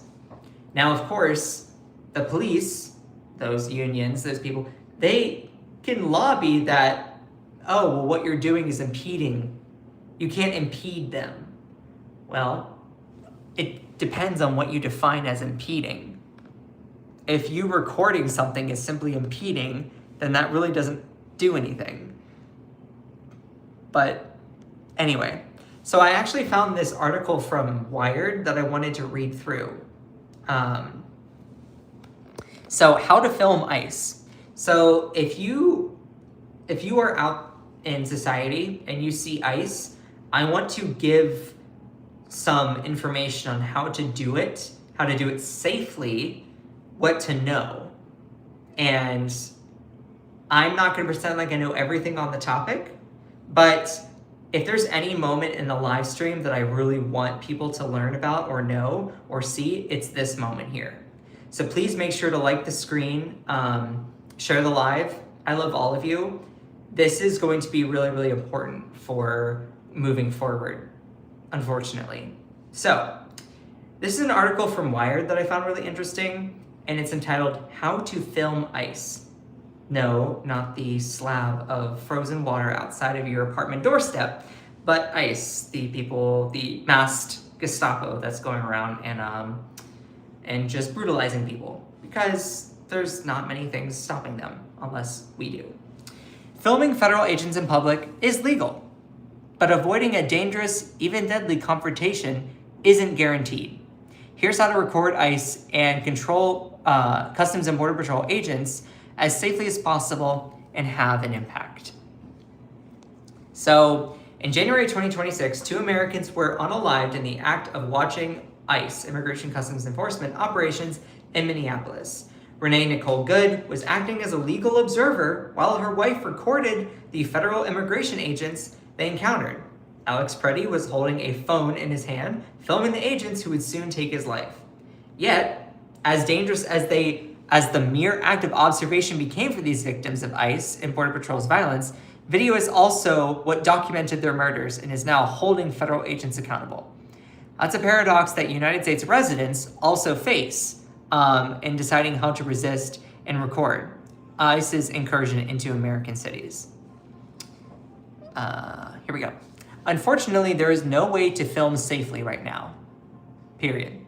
Now, of course, the police, those unions, those people, they can lobby that, oh, well, what you're doing is impeding. You can't impede them. Well, it depends on what you define as impeding. If you recording something is simply impeding, then that really doesn't do anything. But anyway, so I actually found this article from Wired that I wanted to read through. So how to film ICE. So if you are out in society and you see ICE, I want to give some information on how to do it safely, what to know. And I'm not going to pretend like I know everything on the topic, but if there's any moment in the live stream that I really want people to learn about or know or see, it's this moment here. So please make sure to like the screen, share the live. I love all of you. This is going to be really, really important for moving forward, unfortunately. So this is an article from Wired that I found really interesting, and it's entitled How to Film ICE. No, not the slab of frozen water outside of your apartment doorstep, but ICE, the masked Gestapo that's going around and just brutalizing people, because there's not many things stopping them unless we do. Filming federal agents in public is legal, but avoiding a dangerous, even deadly confrontation isn't guaranteed. Here's how to record ICE and control Customs and Border Patrol agents as safely as possible and have an impact. So, in January 2026, 2 Americans were unalived in the act of watching ICE, Immigration Customs Enforcement, operations in Minneapolis. Renee Nicole Good was acting as a legal observer while her wife recorded the federal immigration agents they encountered. Alex Preddy was holding a phone in his hand, filming the agents who would soon take his life. Yet, as dangerous as the mere act of observation became for these victims of ICE and Border Patrol's violence, video is also what documented their murders and is now holding federal agents accountable. That's a paradox that United States residents also face in deciding how to resist and record ICE's incursion into American cities. Here we go. Unfortunately, there is no way to film safely right now. Period.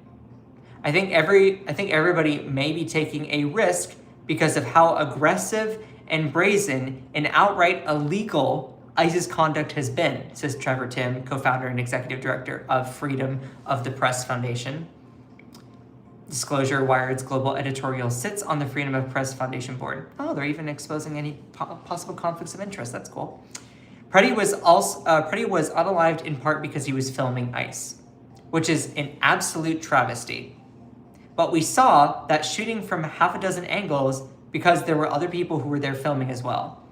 I think everybody may be taking a risk because of how aggressive and brazen and outright illegal ICE's conduct has been, says Trevor Tim, co-founder and executive director of Freedom of the Press Foundation. Disclosure, Wired's global editorial sits on the Freedom of Press Foundation board. Oh, they're even exposing any possible conflicts of interest. That's cool. Preddy was unalived in part because he was filming ICE, which is an absolute travesty. But we saw that shooting from half a dozen angles because there were other people who were there filming as well.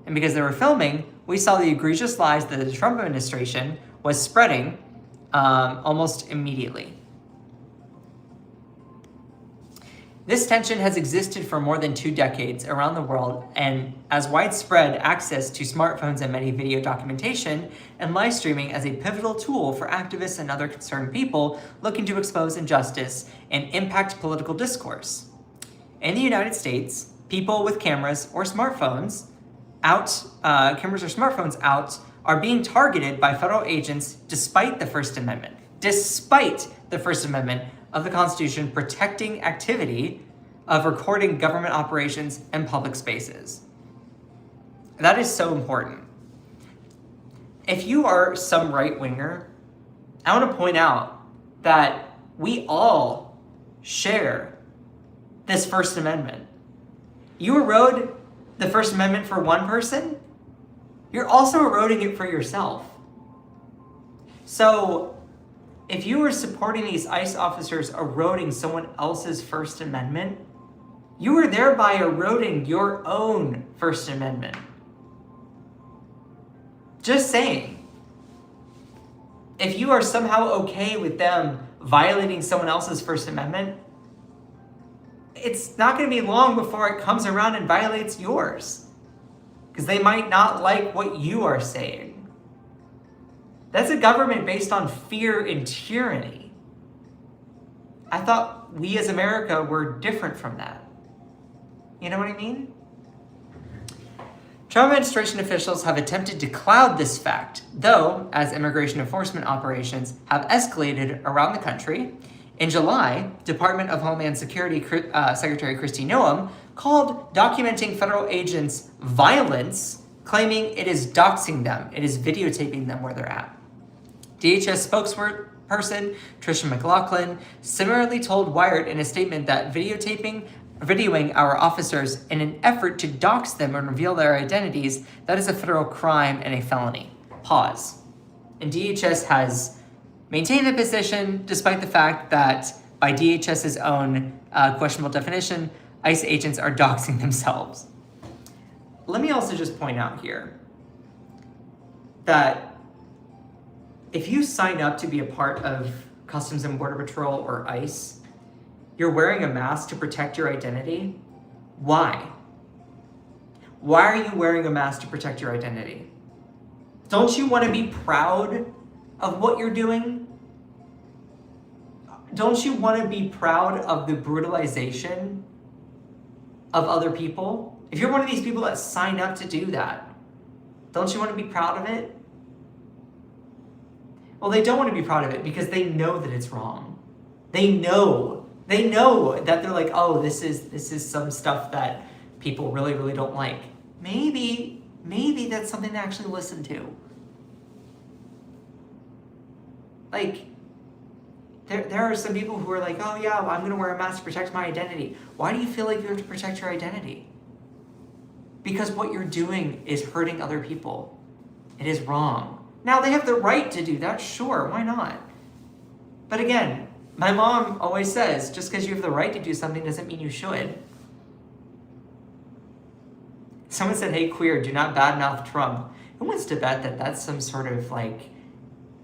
And because they were filming, we saw the egregious lies that the Trump administration was spreading almost immediately. This tension has existed for more than 2 decades around the world, and as widespread access to smartphones and many video documentation and live streaming as a pivotal tool for activists and other concerned people looking to expose injustice and impact political discourse. In the United States, people with cameras or smartphones out are being targeted by federal agents despite the First Amendment. Despite the First Amendment of the Constitution protecting activity of recording government operations and public spaces. That is so important. If you are some right-winger, I want to point out that we all share this First Amendment. You erode the First Amendment for one person, you're also eroding it for yourself. So, if you are supporting these ICE officers eroding someone else's First Amendment, you are thereby eroding your own First Amendment. Just saying. If you are somehow okay with them violating someone else's First Amendment, it's not going to be long before it comes around and violates yours, because they might not like what you are saying. That's a government based on fear and tyranny. I thought we as America were different from that. You know what I mean? Trump administration officials have attempted to cloud this fact, though, as immigration enforcement operations have escalated around the country. In July, Department of Homeland Security Secretary Kristi Noem called documenting federal agents violence, claiming it is doxing them, it is videotaping them where they're at. DHS spokesperson Tricia McLaughlin similarly told Wired in a statement that videotaping videoing our officers in an effort to dox them and reveal their identities, that is a federal crime and a felony. Pause. And DHS has maintained the position despite the fact that by DHS's own questionable definition, ICE agents are doxing themselves. Let me also just point out here that if you sign up to be a part of Customs and Border Patrol or ICE, you're wearing a mask to protect your identity. Why? Why are you wearing a mask to protect your identity? Don't you want to be proud of what you're doing? Don't you want to be proud of the brutalization of other people? If you're one of these people that signed up to do that, don't you want to be proud of it? Well, they don't want to be proud of it because they know that it's wrong. They know that they're like, oh, this is some stuff that people really, really don't like. Maybe that's something to actually listen to. Like, there are some people who are like, oh yeah, I'm gonna wear a mask to protect my identity. Why do you feel like you have to protect your identity? Because what you're doing is hurting other people. It is wrong. Now, they have the right to do that, sure, why not? But again, my mom always says, just because you have the right to do something doesn't mean you should. Someone said, hey, queer, do not badmouth Trump. Who wants to bet that that's some sort of like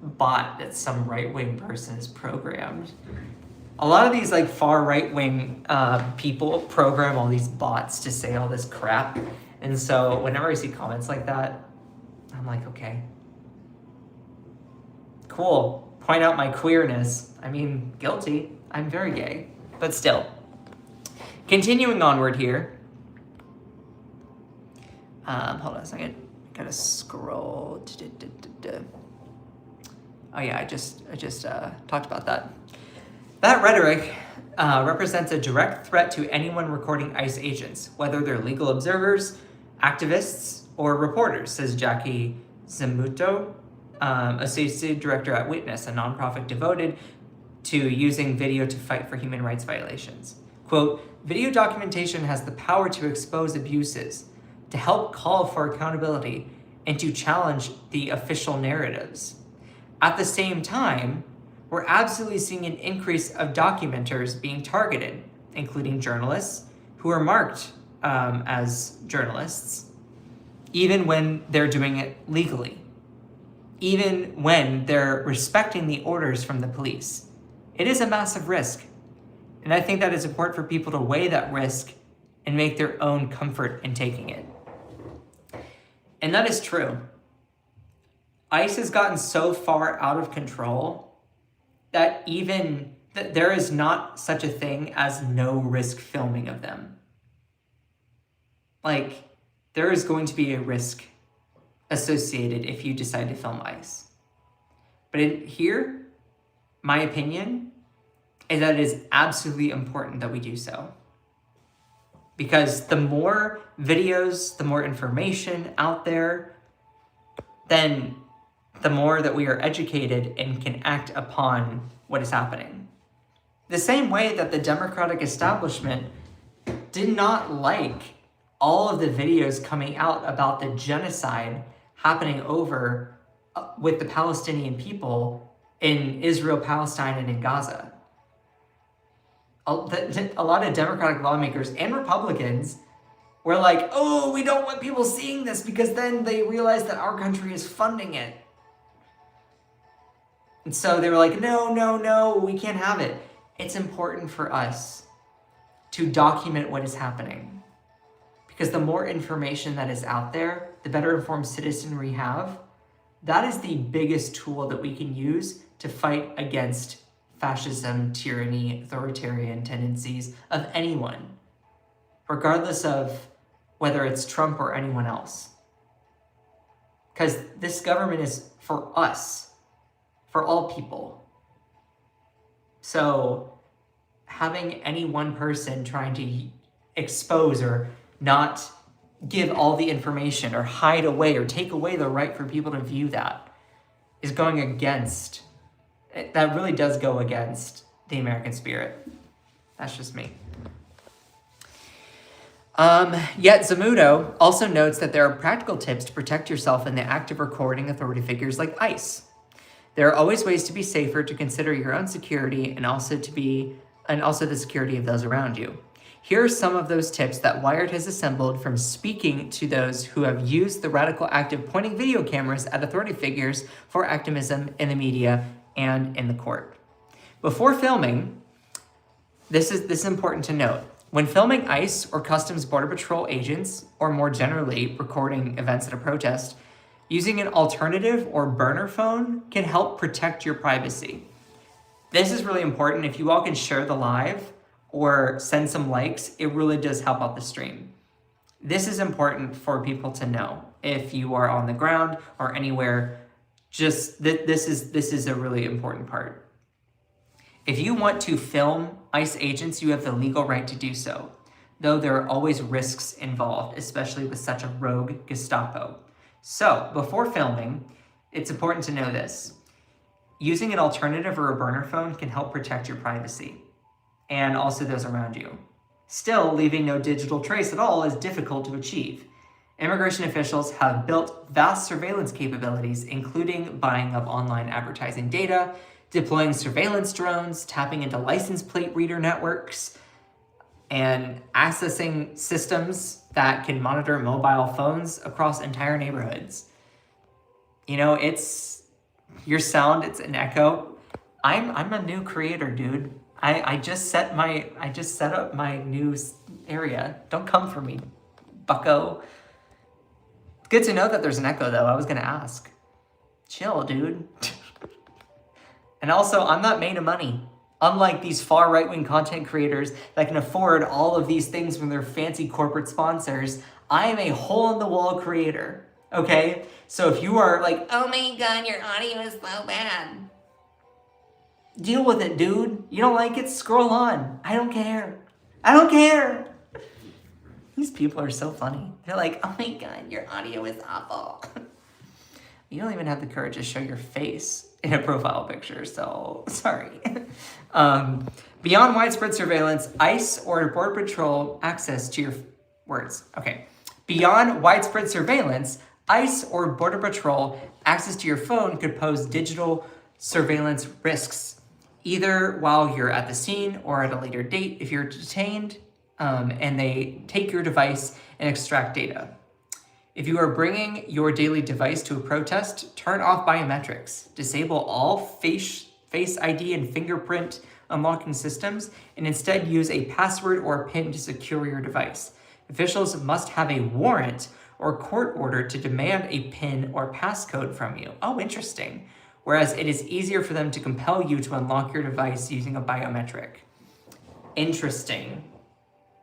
bot that some right-wing person has programmed? A lot of these like far right-wing people program all these bots to say all this crap. And so whenever I see comments like that, I'm like, okay, cool. Point out my queerness. I mean, guilty. I'm very gay, but still. Continuing onward here. Hold on a second. Gotta scroll. Oh yeah, I just talked about that. That rhetoric represents a direct threat to anyone recording ICE agents, whether they're legal observers, activists, or reporters, says Jackie Zamuto, Associate Director at Witness, a nonprofit devoted to using video to fight for human rights violations. Quote, video documentation has the power to expose abuses, to help call for accountability, and to challenge the official narratives. At the same time, we're absolutely seeing an increase of documenters being targeted, including journalists who are marked as journalists, even when they're doing it legally, even when they're respecting the orders from the police. It is a massive risk. And I think that it's important for people to weigh that risk and make their own comfort in taking it. And that is true. ICE has gotten so far out of control that there is not such a thing as no risk filming of them. Like, there is going to be a risk associated if you decide to film ICE. But here, my opinion is that it is absolutely important that we do so. Because the more videos, the more information out there, then the more that we are educated and can act upon what is happening. The same way that the Democratic establishment did not like all of the videos coming out about the genocide happening over with the Palestinian people in Israel, Palestine, and in Gaza. A lot of Democratic lawmakers and Republicans were like, oh, we don't want people seeing this because then they realize that our country is funding it. And so they were like, no, we can't have it. It's important for us to document what is happening. Because the more information that is out there, the better informed citizen we have. That is the biggest tool that we can use to fight against fascism, tyranny, authoritarian tendencies of anyone, regardless of whether it's Trump or anyone else. Because this government is for us, for all people. So having any one person trying to expose or not give all the information or hide away or take away the right for people to view that is going against, that really does go against the American spirit. That's just me. Yet Zamudo also notes that there are practical tips to protect yourself in the act of recording authority figures like ICE. There are always ways to be safer, to consider your own security, and also the security of those around you. Here are some of those tips that Wired has assembled from speaking to those who have used the radical act of pointing video cameras at authority figures for activism in the media and in the court. Before filming, this is important to note. When filming ICE or Customs Border Patrol agents, or more generally recording events at a protest, using an alternative or burner phone can help protect your privacy. This is really important. If you all can share the live or send some likes, it really does help out the stream. This is important for people to know. If you are on the ground or anywhere, just this is a really important part. If you want to film ICE agents, you have the legal right to do so, though there are always risks involved, especially with such a rogue Gestapo. So, before filming, it's important to know this. Using an alternative or a burner phone can help protect your privacy and also those around you. Still, leaving no digital trace at all is difficult to achieve. Immigration officials have built vast surveillance capabilities, including buying up online advertising data, deploying surveillance drones, tapping into license plate reader networks, and accessing systems that can monitor mobile phones across entire neighborhoods. You know, it's your sound, it's an echo. I'm a new creator, dude. I just set up my new area. Don't come for me, bucko. Good to know that there's an echo though. I was gonna ask. Chill, dude. And also, I'm not made of money. Unlike these far right-wing content creators that can afford all of these things from their fancy corporate sponsors, I am a hole-in-the-wall creator, okay? So if you are like, oh my god, your audio is so bad, deal with it, dude. You don't like it? Scroll on. I don't care. I don't care. These people are so funny. They're like, oh my god, your audio is awful. You don't even have the courage to show your face in a profile picture, so sorry. Beyond widespread surveillance, ICE or Border Patrol access to your words. Okay. Beyond widespread surveillance, ICE or Border Patrol access to your phone could pose digital surveillance risks, either while you're at the scene or at a later date if you're detained, and they take your device and extract data. If you are bringing your daily device to a protest, turn off biometrics, disable all face ID and fingerprint unlocking systems, and instead use a password or a PIN to secure your device. Officials must have a warrant or court order to demand a PIN or passcode from you. Oh, interesting. Whereas it is easier for them to compel you to unlock your device using a biometric. Interesting.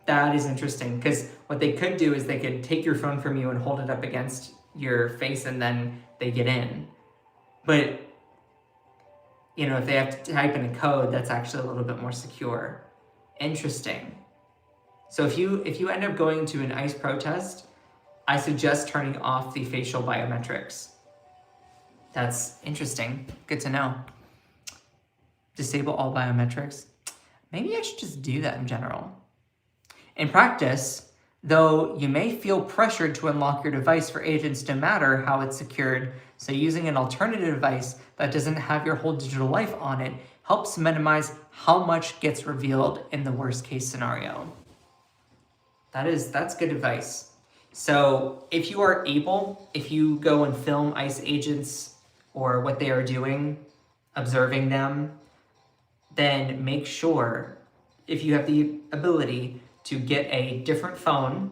That is interesting, because what they could do is they could take your phone from you and hold it up against your face and then they get in. But, you know, if they have to type in a code, that's actually a little bit more secure. Interesting. So if you end up going to an ICE protest, I suggest turning off the facial biometrics. That's interesting. Good to know. Disable all biometrics. Maybe I should just do that in general. In practice, though, you may feel pressured to unlock your device for agents no matter how it's secured, so using an alternative device that doesn't have your whole digital life on it helps minimize how much gets revealed in the worst case scenario. That's good advice. So if you are able, if you go and film ICE agents or what they are doing, observing them, then make sure, if you have the ability, to get a different phone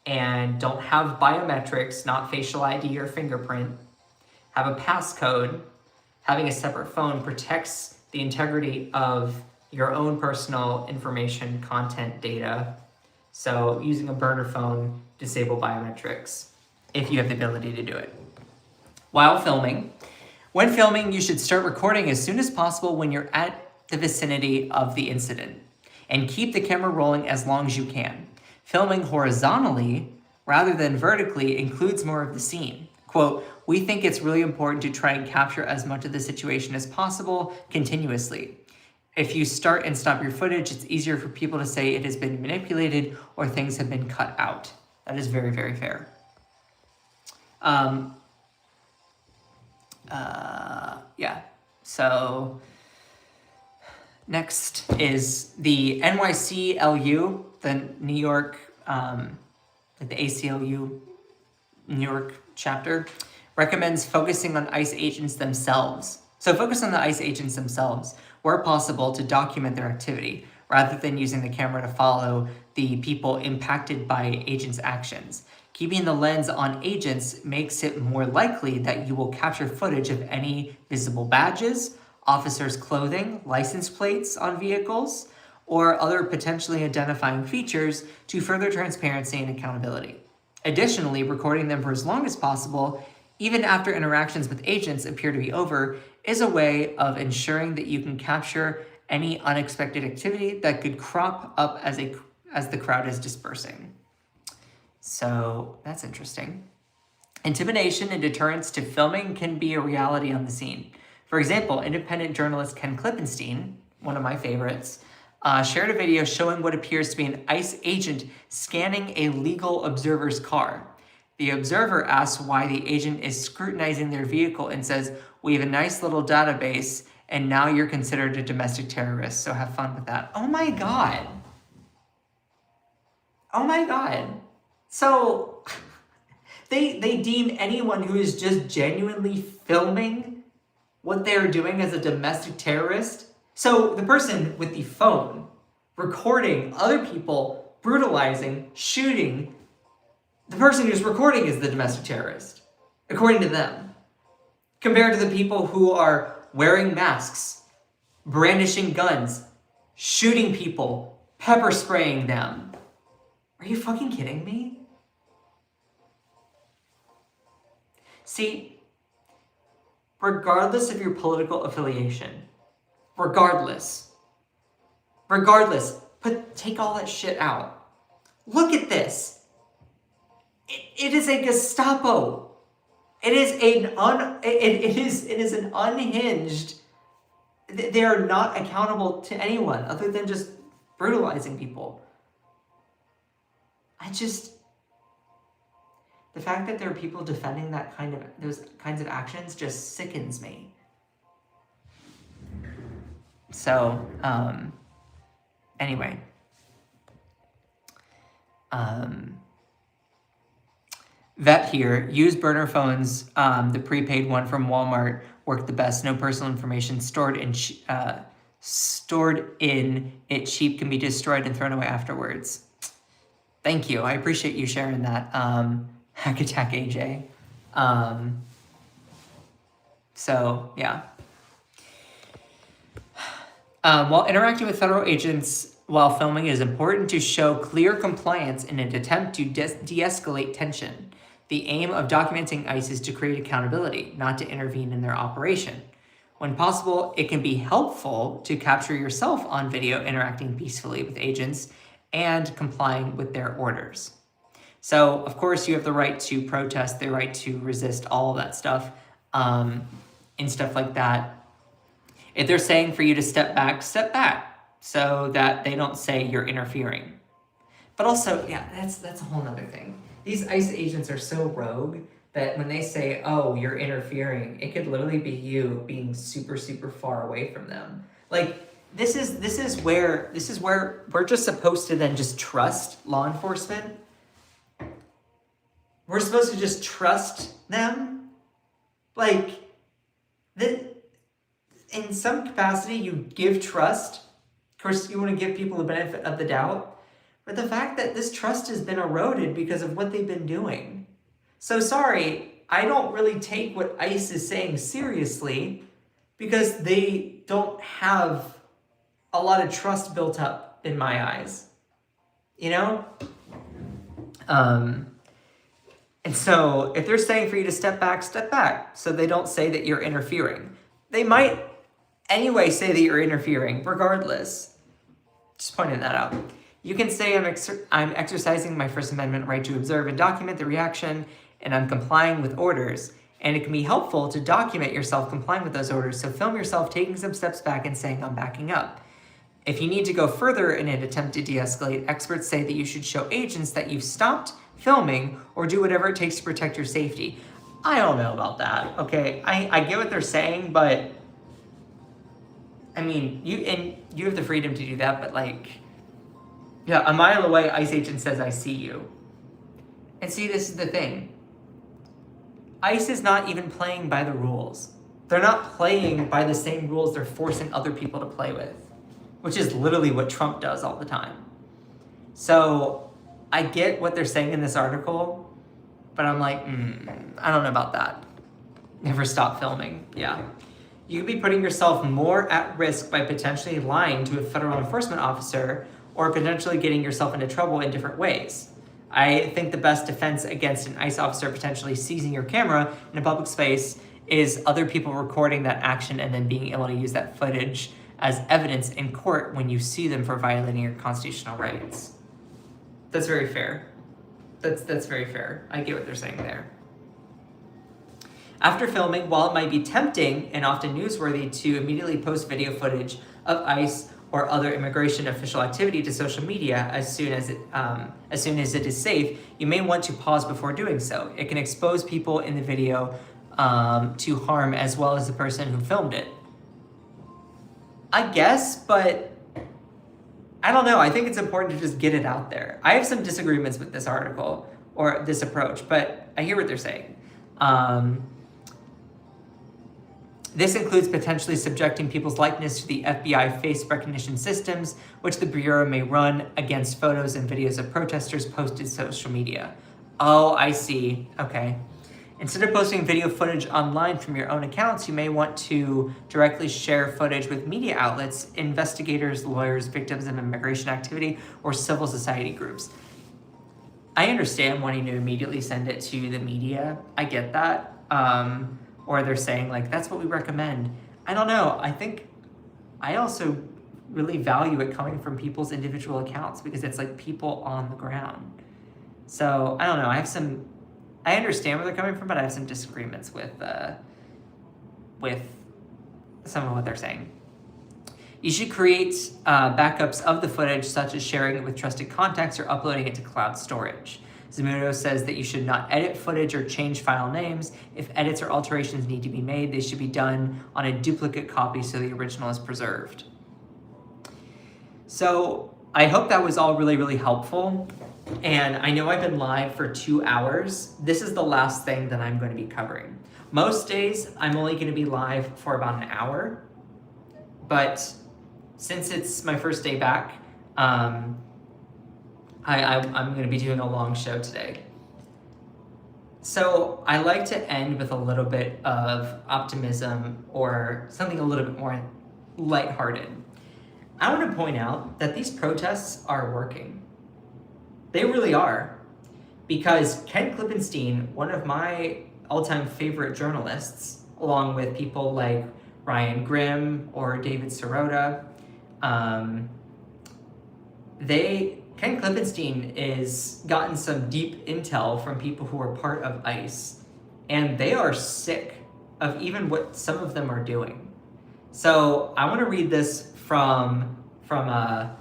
and don't have biometrics, not facial ID or fingerprint, have a passcode. Having a separate phone protects the integrity of your own personal information, content, data. So using a burner phone, disable biometrics if you have the ability to do it. When filming, you should start recording as soon as possible when you're at the vicinity of the incident, and keep the camera rolling as long as you can. Filming horizontally rather than vertically includes more of the scene. Quote, we think it's really important to try and capture as much of the situation as possible continuously. If you start and stop your footage, it's easier for people to say it has been manipulated or things have been cut out. That is very, very fair. Yeah, so next is the NYCLU, the New York, the ACLU New York chapter, recommends focusing on ICE agents themselves. So focus on the ICE agents themselves, where possible, to document their activity, rather than using the camera to follow the people impacted by agents' actions. Keeping the lens on agents makes it more likely that you will capture footage of any visible badges, officers' clothing, license plates on vehicles, or other potentially identifying features to further transparency and accountability. Additionally, recording them for as long as possible, even after interactions with agents appear to be over, is a way of ensuring that you can capture any unexpected activity that could crop up as the crowd is dispersing. So that's interesting. Intimidation and deterrence to filming can be a reality on the scene. For example, independent journalist Ken Klippenstein, one of my favorites, shared a video showing what appears to be an ICE agent scanning a legal observer's car. The observer asks why the agent is scrutinizing their vehicle and says, "We have a nice little database, and now you're considered a domestic terrorist, so have fun with that." Oh my God. Oh my God. So they deem anyone who is just genuinely filming what they're doing as a domestic terrorist. So the person with the phone recording other people brutalizing, shooting, the person who's recording is the domestic terrorist, according to them. Compared to the people who are wearing masks, brandishing guns, shooting people, pepper spraying them. Are you fucking kidding me? See, regardless of your political affiliation, regardless, take all that shit out. Look at this. It is a Gestapo. It is an unhinged. They are not accountable to anyone other than just brutalizing people. The fact that there are people defending those kinds of actions just sickens me. So, anyway. Vet here, use burner phones. The prepaid one from Walmart worked the best. No personal information stored in it. Cheap, can be destroyed and thrown away afterwards. Thank you. I appreciate you sharing that. Hack Attack AJ. So yeah. While interacting with federal agents while filming, it is important to show clear compliance in an attempt to de-escalate tension. The aim of documenting ICE is to create accountability, not to intervene in their operation. When possible, it can be helpful to capture yourself on video interacting peacefully with agents and complying with their orders. So, of course, you have the right to protest, the right to resist, all of that stuff, and stuff like that. If they're saying for you to step back, so that they don't say you're interfering. But also, yeah, that's a whole nother thing. These ICE agents are so rogue that when they say, "Oh, you're interfering," it could literally be you being super, super far away from them. Like, this is where we're just supposed to then just trust law enforcement. We're supposed to just trust them. Like, in some capacity, you give trust. Of course, you want to give people the benefit of the doubt. But the fact that this trust has been eroded because of what they've been doing. So sorry, I don't really take what ICE is saying seriously because they don't have a lot of trust built up in my eyes. You know? And so if they're saying for you to step back, so they don't say that you're interfering. They might anyway say that you're interfering, regardless. Just pointing that out. You can say I'm exercising my First Amendment right to observe and document the reaction, and I'm complying with orders. and it can be helpful to document yourself complying with those orders. So film yourself taking some steps back and saying, I'm backing up. If you need to go further in an attempt to de-escalate, experts say that you should show agents that you've stopped filming or do whatever it takes to protect your safety. I don't know about that, okay? I get what they're saying, but I mean, you have the freedom to do that, but like, yeah, a mile away, ICE agent says, I see you. And see, this is the thing. ICE is not even playing by the rules. They're not playing by the same rules they're forcing other people to play with, which is literally what Trump does all the time. So I get what they're saying in this article, but I'm like, I don't know about that. Never stop filming, yeah. You could be putting yourself more at risk by potentially lying to a federal enforcement officer or potentially getting yourself into trouble in different ways. I think the best defense against an ICE officer potentially seizing your camera in a public space is other people recording that action and then being able to use that footage as evidence in court when you sue them for violating your constitutional rights. That's very fair. That's very fair. I get what they're saying there. After filming, while it might be tempting and often newsworthy to immediately post video footage of ICE or other immigration official activity to social media as soon as it is safe, you may want to pause before doing so. It can expose people in the video to harm as well as the person who filmed it. I guess, but I don't know. I think it's important to just get it out there. I have some disagreements with this article or this approach, but I hear what they're saying. This includes potentially subjecting people's likeness to the FBI face recognition systems, which the Bureau may run against photos and videos of protesters posted to social media. Oh, I see. Okay. Instead of posting video footage online from your own accounts, you may want to directly share footage with media outlets, investigators, lawyers, victims of immigration activity, or civil society groups. I understand wanting to immediately send it to the media. I get that. Or they're saying like, that's what we recommend. I don't know. I think I also really value it coming from people's individual accounts because it's like people on the ground. So I don't know. I understand where they're coming from, but I have some disagreements with some of what they're saying. You should create backups of the footage, such as sharing it with trusted contacts or uploading it to cloud storage. Zamudio says that you should not edit footage or change file names. If edits or alterations need to be made, they should be done on a duplicate copy so the original is preserved. So I hope that was all really, really helpful. And I know I've been live for 2 hours. This is the last thing that I'm going to be covering. Most days, I'm only going to be live for about an hour. But since it's my first day back, I'm going to be doing a long show today. So I like to end with a little bit of optimism or something a little bit more lighthearted. I want to point out that these protests are working. They really are. Because Ken Klippenstein, one of my all-time favorite journalists, along with people like Ryan Grimm or David Sirota, Ken Klippenstein has gotten some deep intel from people who are part of ICE, and they are sick of even what some of them are doing. So I want to read this from Ken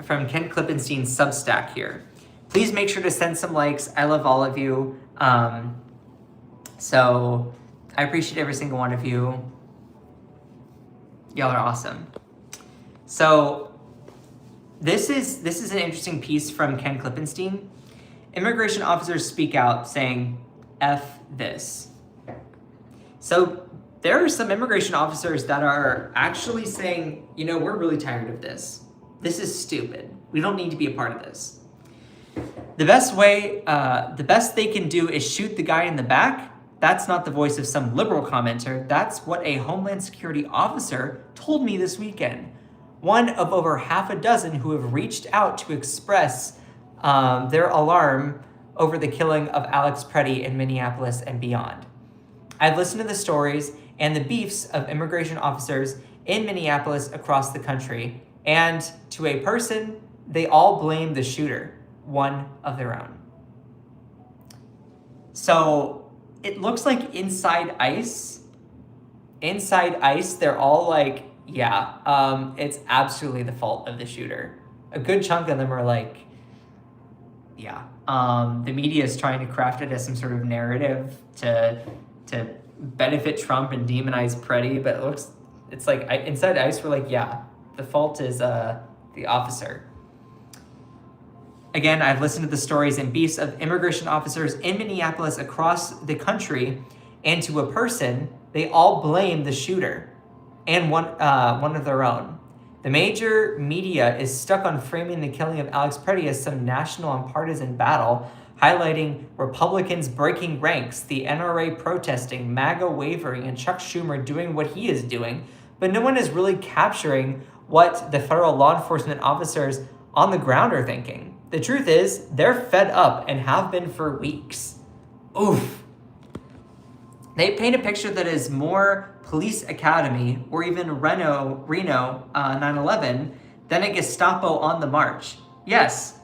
Klippenstein's Substack here. Please make sure to send some likes. I love all of you. So I appreciate every single one of you. Y'all are awesome. So this is an interesting piece from Ken Klippenstein. Immigration officers speak out saying, F this. So there are some immigration officers that are actually saying, you know, we're really tired of this. This is stupid. We don't need to be a part of this. The best they can do is shoot the guy in the back. That's not the voice of some liberal commenter. That's what a Homeland Security officer told me this weekend. One of over half a dozen who have reached out to express their alarm over the killing of Alex Preddy in Minneapolis and beyond. I've listened to the stories and the beefs of immigration officers in Minneapolis across the country, and to a person, they all blame the shooter, one of their own. So it looks like inside ICE, they're all like, yeah, it's absolutely the fault of the shooter. A good chunk of them are like, yeah. The media is trying to craft it as some sort of narrative to benefit Trump and demonize Preddy, but it's like inside ICE we're like, yeah, the fault is the officer. Again, I've listened to the stories and beefs of immigration officers in Minneapolis across the country, and to a person, they all blame the shooter and one of their own. The major media is stuck on framing the killing of Alex Preddy as some national and partisan battle, highlighting Republicans breaking ranks, the NRA protesting, MAGA wavering, and Chuck Schumer doing what he is doing, but no one is really capturing what the federal law enforcement officers on the ground are thinking. The truth is, they're fed up and have been for weeks. Oof. They paint a picture that is more Police Academy or even Reno 9/11 than a Gestapo on the march. Yes,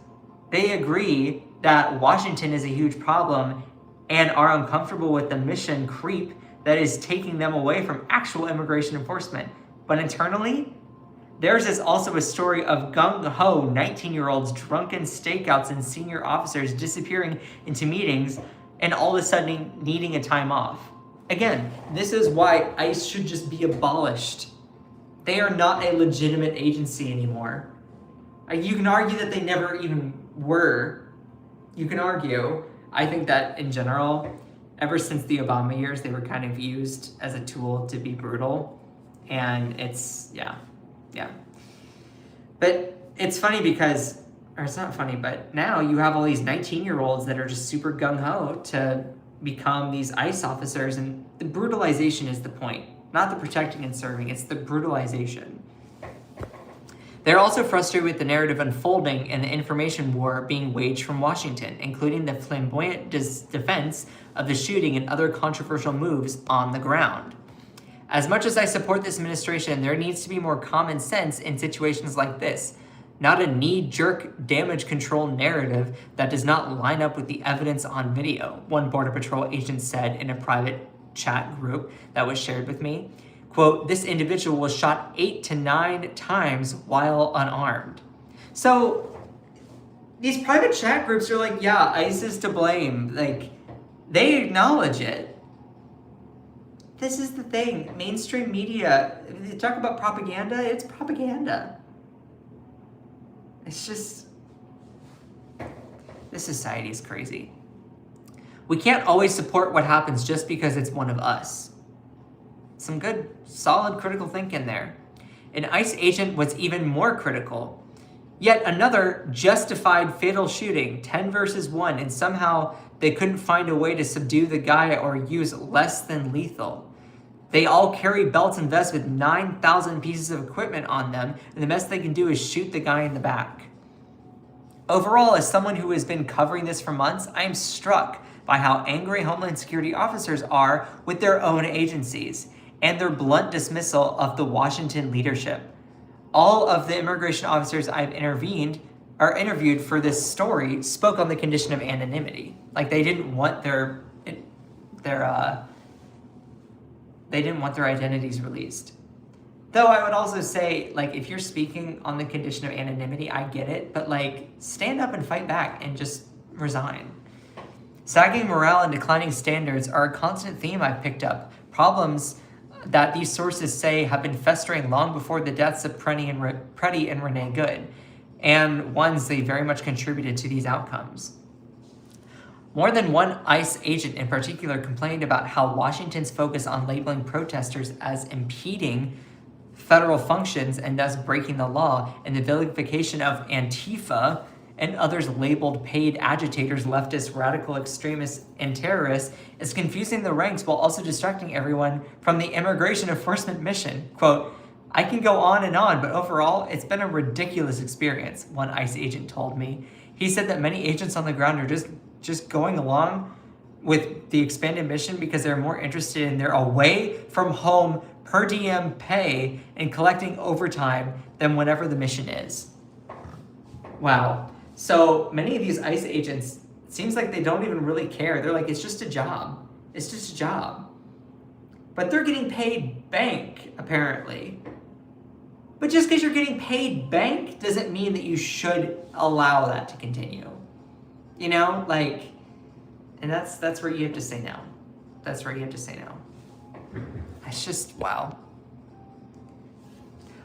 they agree that Washington is a huge problem and are uncomfortable with the mission creep that is taking them away from actual immigration enforcement. But internally, theirs is also a story of gung-ho 19-year-olds, drunken stakeouts, and senior officers disappearing into meetings and all of a sudden needing a time off. Again, this is why ICE should just be abolished. They are not a legitimate agency anymore. You can argue that they never even were. You can argue. I think that in general, ever since the Obama years, they were kind of used as a tool to be brutal. And it's, yeah. But it's funny because, or it's not funny, but now you have all these 19-year-olds that are just super gung-ho to become these ICE officers, and the brutalization is the point. Not the protecting and serving, it's the brutalization. They're also frustrated with the narrative unfolding and the information war being waged from Washington, including the flamboyant defense of the shooting and other controversial moves on the ground. As much as I support this administration, there needs to be more common sense in situations like this, not a knee-jerk damage control narrative that does not line up with the evidence on video, one Border Patrol agent said in a private chat group that was shared with me. Quote, this individual was shot 8 to 9 times while unarmed. So these private chat groups are like, yeah, ICE is to blame. Like, they acknowledge it. This is the thing. Mainstream media, they talk about propaganda, it's propaganda. It's just, this society is crazy. We can't always support what happens just because it's one of us. Some good, solid critical thinking there. An ICE agent was even more critical. Yet another justified fatal shooting, 10 versus 1, and somehow they couldn't find a way to subdue the guy or use less than lethal. They all carry belts and vests with 9,000 pieces of equipment on them, and the best they can do is shoot the guy in the back. Overall, as someone who has been covering this for months, I am struck by how angry Homeland Security officers are with their own agencies and their blunt dismissal of the Washington leadership. All of the immigration officers I've interviewed for this story spoke on the condition of anonymity. Like, they didn't want their identities released. Though I would also say, like, if you're speaking on the condition of anonymity, I get it, but like, stand up and fight back and just resign. Sagging morale and declining standards are a constant theme I've picked up. Problems that these sources say have been festering long before the deaths of Preddy and Renee Good, and ones they very much contributed to these outcomes. More than one ICE agent in particular complained about how Washington's focus on labeling protesters as impeding federal functions and thus breaking the law, and the vilification of Antifa and others labeled paid agitators, leftists, radical extremists, and terrorists is confusing the ranks while also distracting everyone from the immigration enforcement mission. Quote, I can go on, but overall, it's been a ridiculous experience, one ICE agent told me. He said that many agents on the ground are just going along with the expanded mission because they're more interested in their away from home per diem pay and collecting overtime than whatever the mission is. Wow. So many of these ICE agents, it seems like they don't even really care. They're like, it's just a job. It's just a job. But they're getting paid bank, apparently. But just because you're getting paid bank doesn't mean that you should allow that to continue. You know, like, and that's where you have to say no. That's where you have to say no. It's just, wow.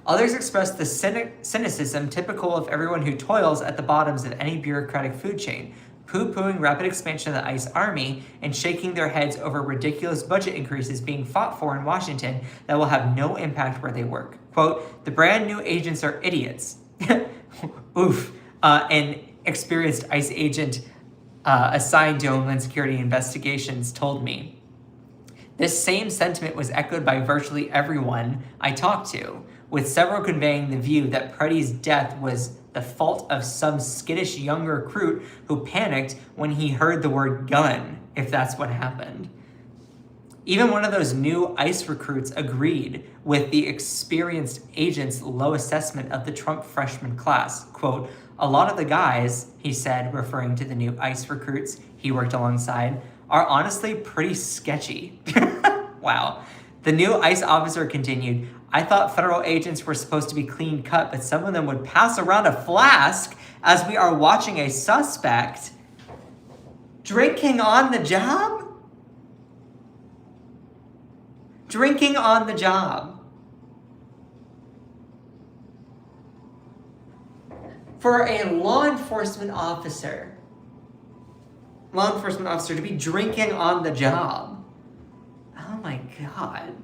Others express the cynicism typical of everyone who toils at the bottoms of any bureaucratic food chain, poo-pooing rapid expansion of the ICE army and shaking their heads over ridiculous budget increases being fought for in Washington that will have no impact where they work. Quote, the brand new agents are idiots. Oof. An experienced ICE agent assigned to Homeland Security investigations told me. This same sentiment was echoed by virtually everyone I talked to, with several conveying the view that Preddy's death was the fault of some skittish young recruit who panicked when he heard the word gun, if that's what happened. Even one of those new ICE recruits agreed with the experienced agent's low assessment of the Trump freshman class. Quote, a lot of the guys, he said, referring to the new ICE recruits he worked alongside, are honestly pretty sketchy. Wow. The new ICE officer continued, I thought federal agents were supposed to be clean cut, but some of them would pass around a flask as we are watching a suspect drinking on the job? Drinking on the job. For a law enforcement officer to be drinking on the job. Oh my God.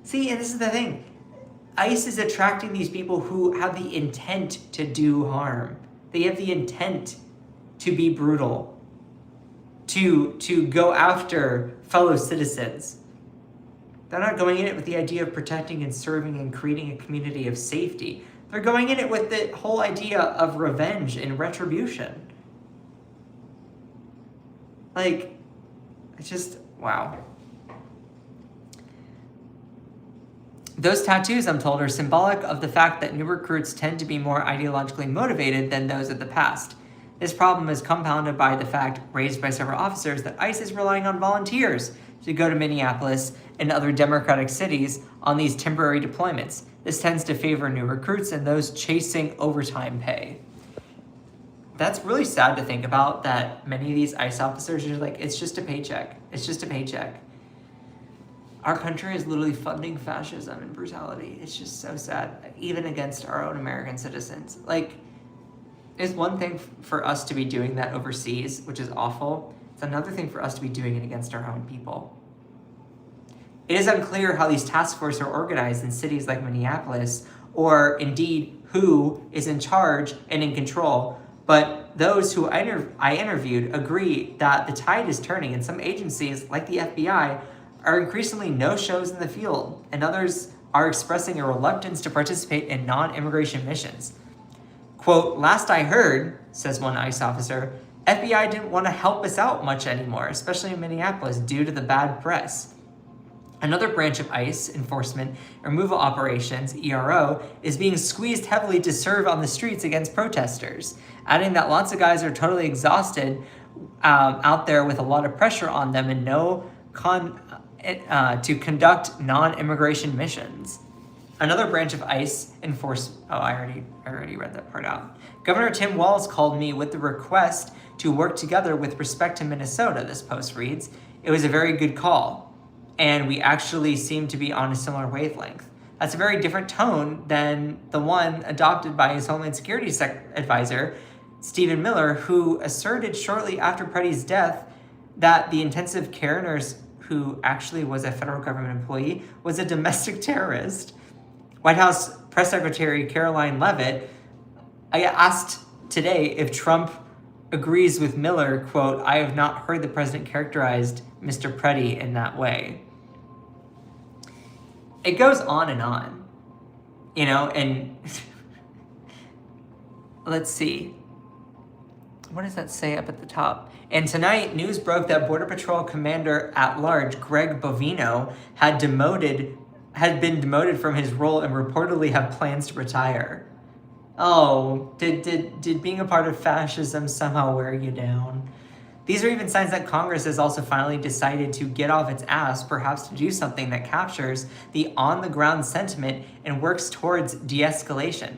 See, and this is the thing. ICE is attracting these people who have the intent to do harm. They have the intent to be brutal, to go after fellow citizens. They're not going in it with the idea of protecting and serving and creating a community of safety. They're going in it with the whole idea of revenge and retribution. Like, it's just, wow. Those tattoos, I'm told, are symbolic of the fact that new recruits tend to be more ideologically motivated than those of the past. This problem is compounded by the fact, raised by several officers, that ICE is relying on volunteers to go to Minneapolis and other Democratic cities on these temporary deployments. This tends to favor new recruits and those chasing overtime pay. That's really sad to think about, that many of these ICE officers are like, it's just a paycheck. It's just a paycheck. Our country is literally funding fascism and brutality. It's just so sad, even against our own American citizens. Like, it's one thing for us to be doing that overseas, which is awful. It's another thing for us to be doing it against our own people. It is unclear how these task forces are organized in cities like Minneapolis, or indeed who is in charge and in control, but those who I interviewed agree that the tide is turning, and some agencies, like the FBI, are increasingly no-shows in the field, and others are expressing a reluctance to participate in non-immigration missions. Quote, last I heard, says one ICE officer, FBI didn't want to help us out much anymore, especially in Minneapolis, due to the bad press. Another branch of ICE, Enforcement Removal Operations, ERO, is being squeezed heavily to serve on the streets against protesters, adding that lots of guys are totally exhausted out there with a lot of pressure on them and to conduct non-immigration missions. Another branch of ICE I already read that part out. Governor Tim Walz called me with the request to work together with respect to Minnesota, this post reads. It was a very good call, and we actually seem to be on a similar wavelength. That's a very different tone than the one adopted by his Homeland Security advisor, Stephen Miller, who asserted shortly after Preddy's death that the intensive care nurse, who actually was a federal government employee, was a domestic terrorist. White House Press Secretary Caroline Leavitt asked today if Trump agrees with Miller, quote, I have not heard the president characterized Mr. Preddy in that way. It goes on, and let's see. What does that say up at the top? And tonight, news broke that Border Patrol Commander at Large Greg Bovino had been demoted from his role and reportedly have plans to retire. Oh, did being a part of fascism somehow wear you down? These are even signs that Congress has also finally decided to get off its ass, perhaps to do something that captures the on-the-ground sentiment and works towards de-escalation.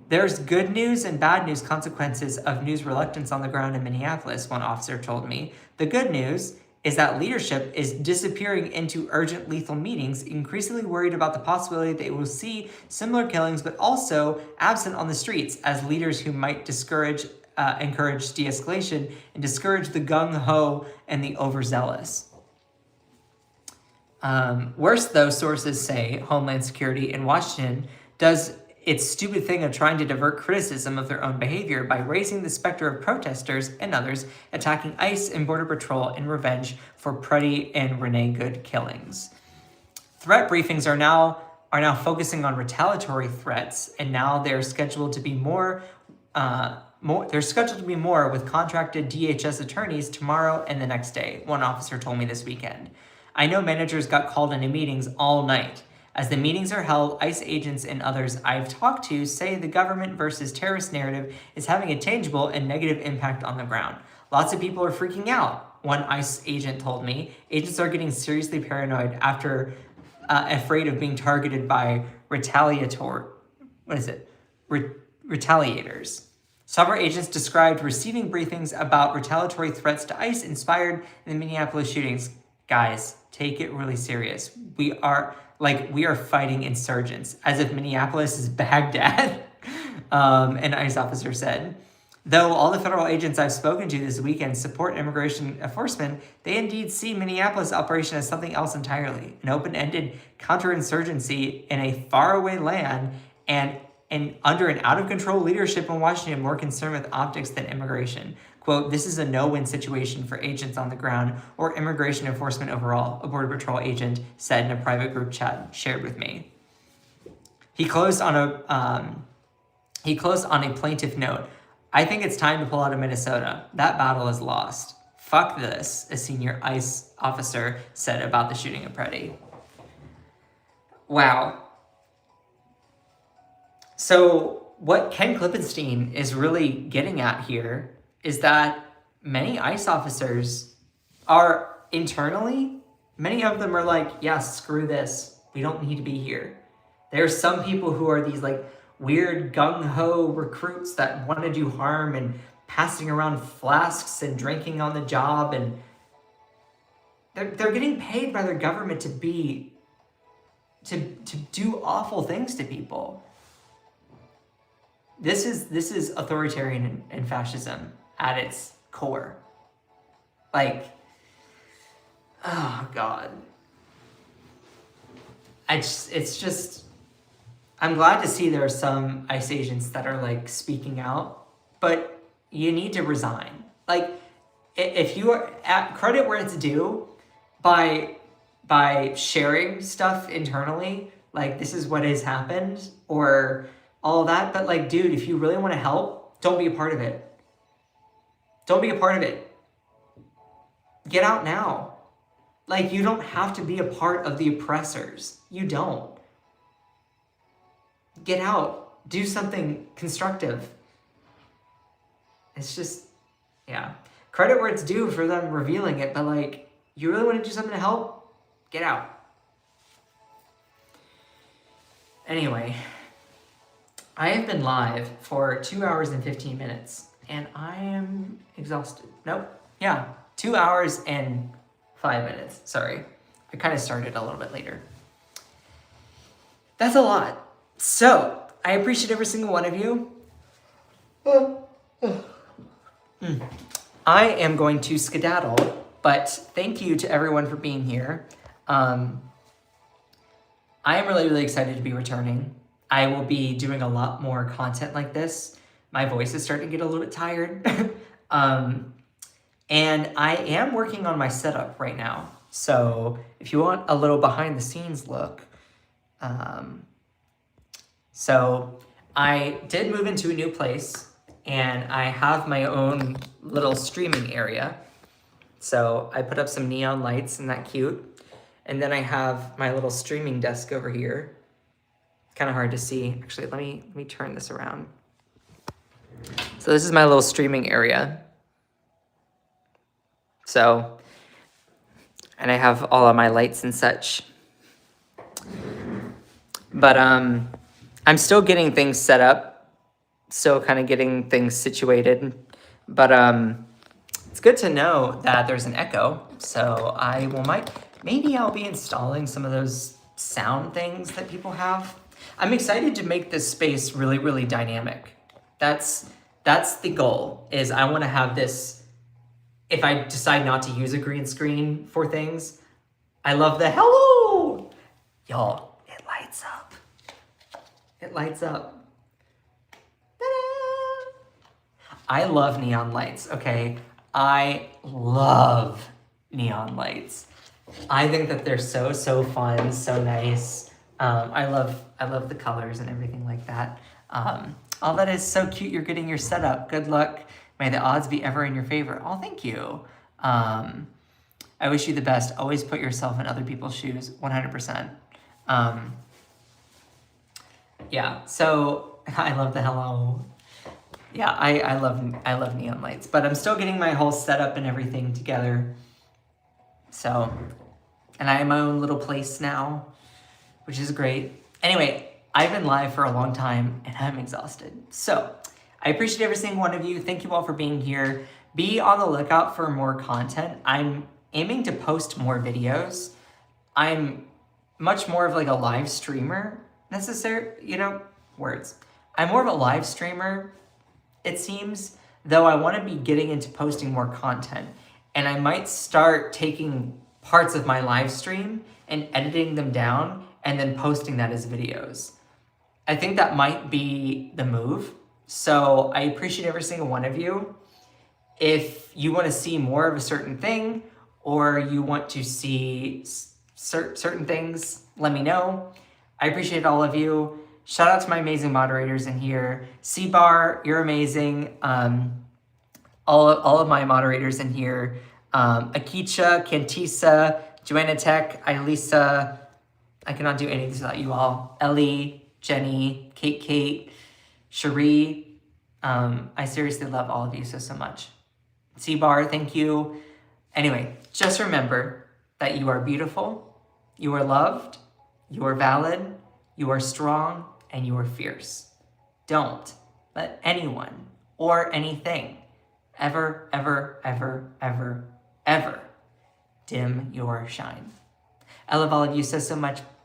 There's good news and bad news consequences of news reluctance on the ground in Minneapolis, one officer told me. The good news is that leadership is disappearing into urgent lethal meetings, increasingly worried about the possibility they will see similar killings, but also absent on the streets as leaders who might encourage de-escalation and discourage the gung-ho and the overzealous. Worse, though, sources say Homeland Security in Washington does its stupid thing of trying to divert criticism of their own behavior by raising the specter of protesters and others attacking ICE and Border Patrol in revenge for Pruddy and Renee Good killings. Threat briefings are now focusing on retaliatory threats, and now they're scheduled to be more with contracted DHS attorneys tomorrow and the next day, one officer told me this weekend. I know managers got called into meetings all night. As the meetings are held, ICE agents and others I've talked to say the government versus terrorist narrative is having a tangible and negative impact on the ground. Lots of people are freaking out, one ICE agent told me. Agents are getting seriously paranoid after afraid of being targeted by retaliators. Several agents described receiving briefings about retaliatory threats to ICE inspired in the Minneapolis shootings. Guys, take it really serious. We are fighting insurgents, as if Minneapolis is Baghdad, an ICE officer said. Though all the federal agents I've spoken to this weekend support immigration enforcement, they indeed see Minneapolis operation as something else entirely, an open-ended counterinsurgency in a faraway land and under an out-of-control leadership in Washington more concerned with optics than immigration. Quote, this is a no-win situation for agents on the ground or immigration enforcement overall, a Border Patrol agent said in a private group chat shared with me. He closed on a plaintiff note. I think it's time to pull out of Minnesota. That battle is lost. Fuck this, a senior ICE officer said about the shooting of Pruddy. Wow. So what Ken Klippenstein is really getting at here is that many ICE officers are internally, many of them are like, yeah, screw this. We don't need to be here. There's some people who are these like weird gung-ho recruits that want to do harm and passing around flasks and drinking on the job, and they're getting paid by their government to do awful things to people. This is authoritarian and fascism at its core. Like, oh God. It's just, I'm glad to see there are some ICE agents that are like speaking out, but you need to resign. Like, if you are at credit where it's due by sharing stuff internally, like this is what has happened or all that, but like, dude, if you really want to help, don't be a part of it. Don't be a part of it. Get out now. Like, you don't have to be a part of the oppressors. You don't. Get out. Do something constructive. It's just, yeah. Credit where it's due for them revealing it, but like, you really want to do something to help? Get out. Anyway, I have been live for 2 hours and 15 minutes, and I am exhausted. Nope. Yeah, 2 hours and 5 minutes. Sorry. I kind of started a little bit later. That's a lot. So, I appreciate every single one of you. I am going to skedaddle, but thank you to everyone for being here. I am really, really excited to be returning. I will be doing a lot more content like this. My voice is starting to get a little bit tired. And I am working on my setup right now. So if you want a little behind the scenes look, so I did move into a new place and I have my own little streaming area. So I put up some neon lights, isn't that cute? And then I have my little streaming desk over here. Kind of hard to see. Actually, let me turn this around. So this is my little streaming area. So, and I have all of my lights and such. But I'm still getting things set up, still kind of getting things situated. But it's good to know that there's an echo. So maybe I'll be installing some of those sound things that people have. I'm excited to make this space really, really dynamic. That's the goal, is I want to have this, if I decide not to use a green screen for things, I love the hello! Y'all, it lights up. It lights up. Ta-da! I love neon lights, okay? I love neon lights. I think that they're so, so fun, so nice. I love the colors and everything like that. All that is so cute. You're getting your setup. Good luck. May the odds be ever in your favor. Oh, thank you. I wish you the best. Always put yourself in other people's shoes. 100%. Yeah. So I love the hello. Yeah, I love neon lights, but I'm still getting my whole setup and everything together. So, and I have my own little place now, which is great. Anyway, I've been live for a long time and I'm exhausted. So I appreciate every single one of you. Thank you all for being here. Be on the lookout for more content. I'm aiming to post more videos. I'm much more of like a live streamer words. I'm more of a live streamer, it seems, though I want to be getting into posting more content. And I might start taking parts of my live stream and editing them down and then posting that as videos. I think that might be the move. So I appreciate every single one of you. If you want to see more of a certain thing, or you want to see certain things, let me know. I appreciate all of you. Shout out to my amazing moderators in here. C-Bar, you're amazing. All of my moderators in here. Akicha, Kantisa, Joanna Tech, Ilisa. I cannot do any of these without you all. Ellie, Jenny, Kate, Cherie. I seriously love all of you so much. C-Bar, thank you. Anyway, just remember that you are beautiful, you are loved, you are valid, you are strong, and you are fierce. Don't let anyone or anything ever, ever, ever, ever, ever dim your shine. I love all of you so much. Bye.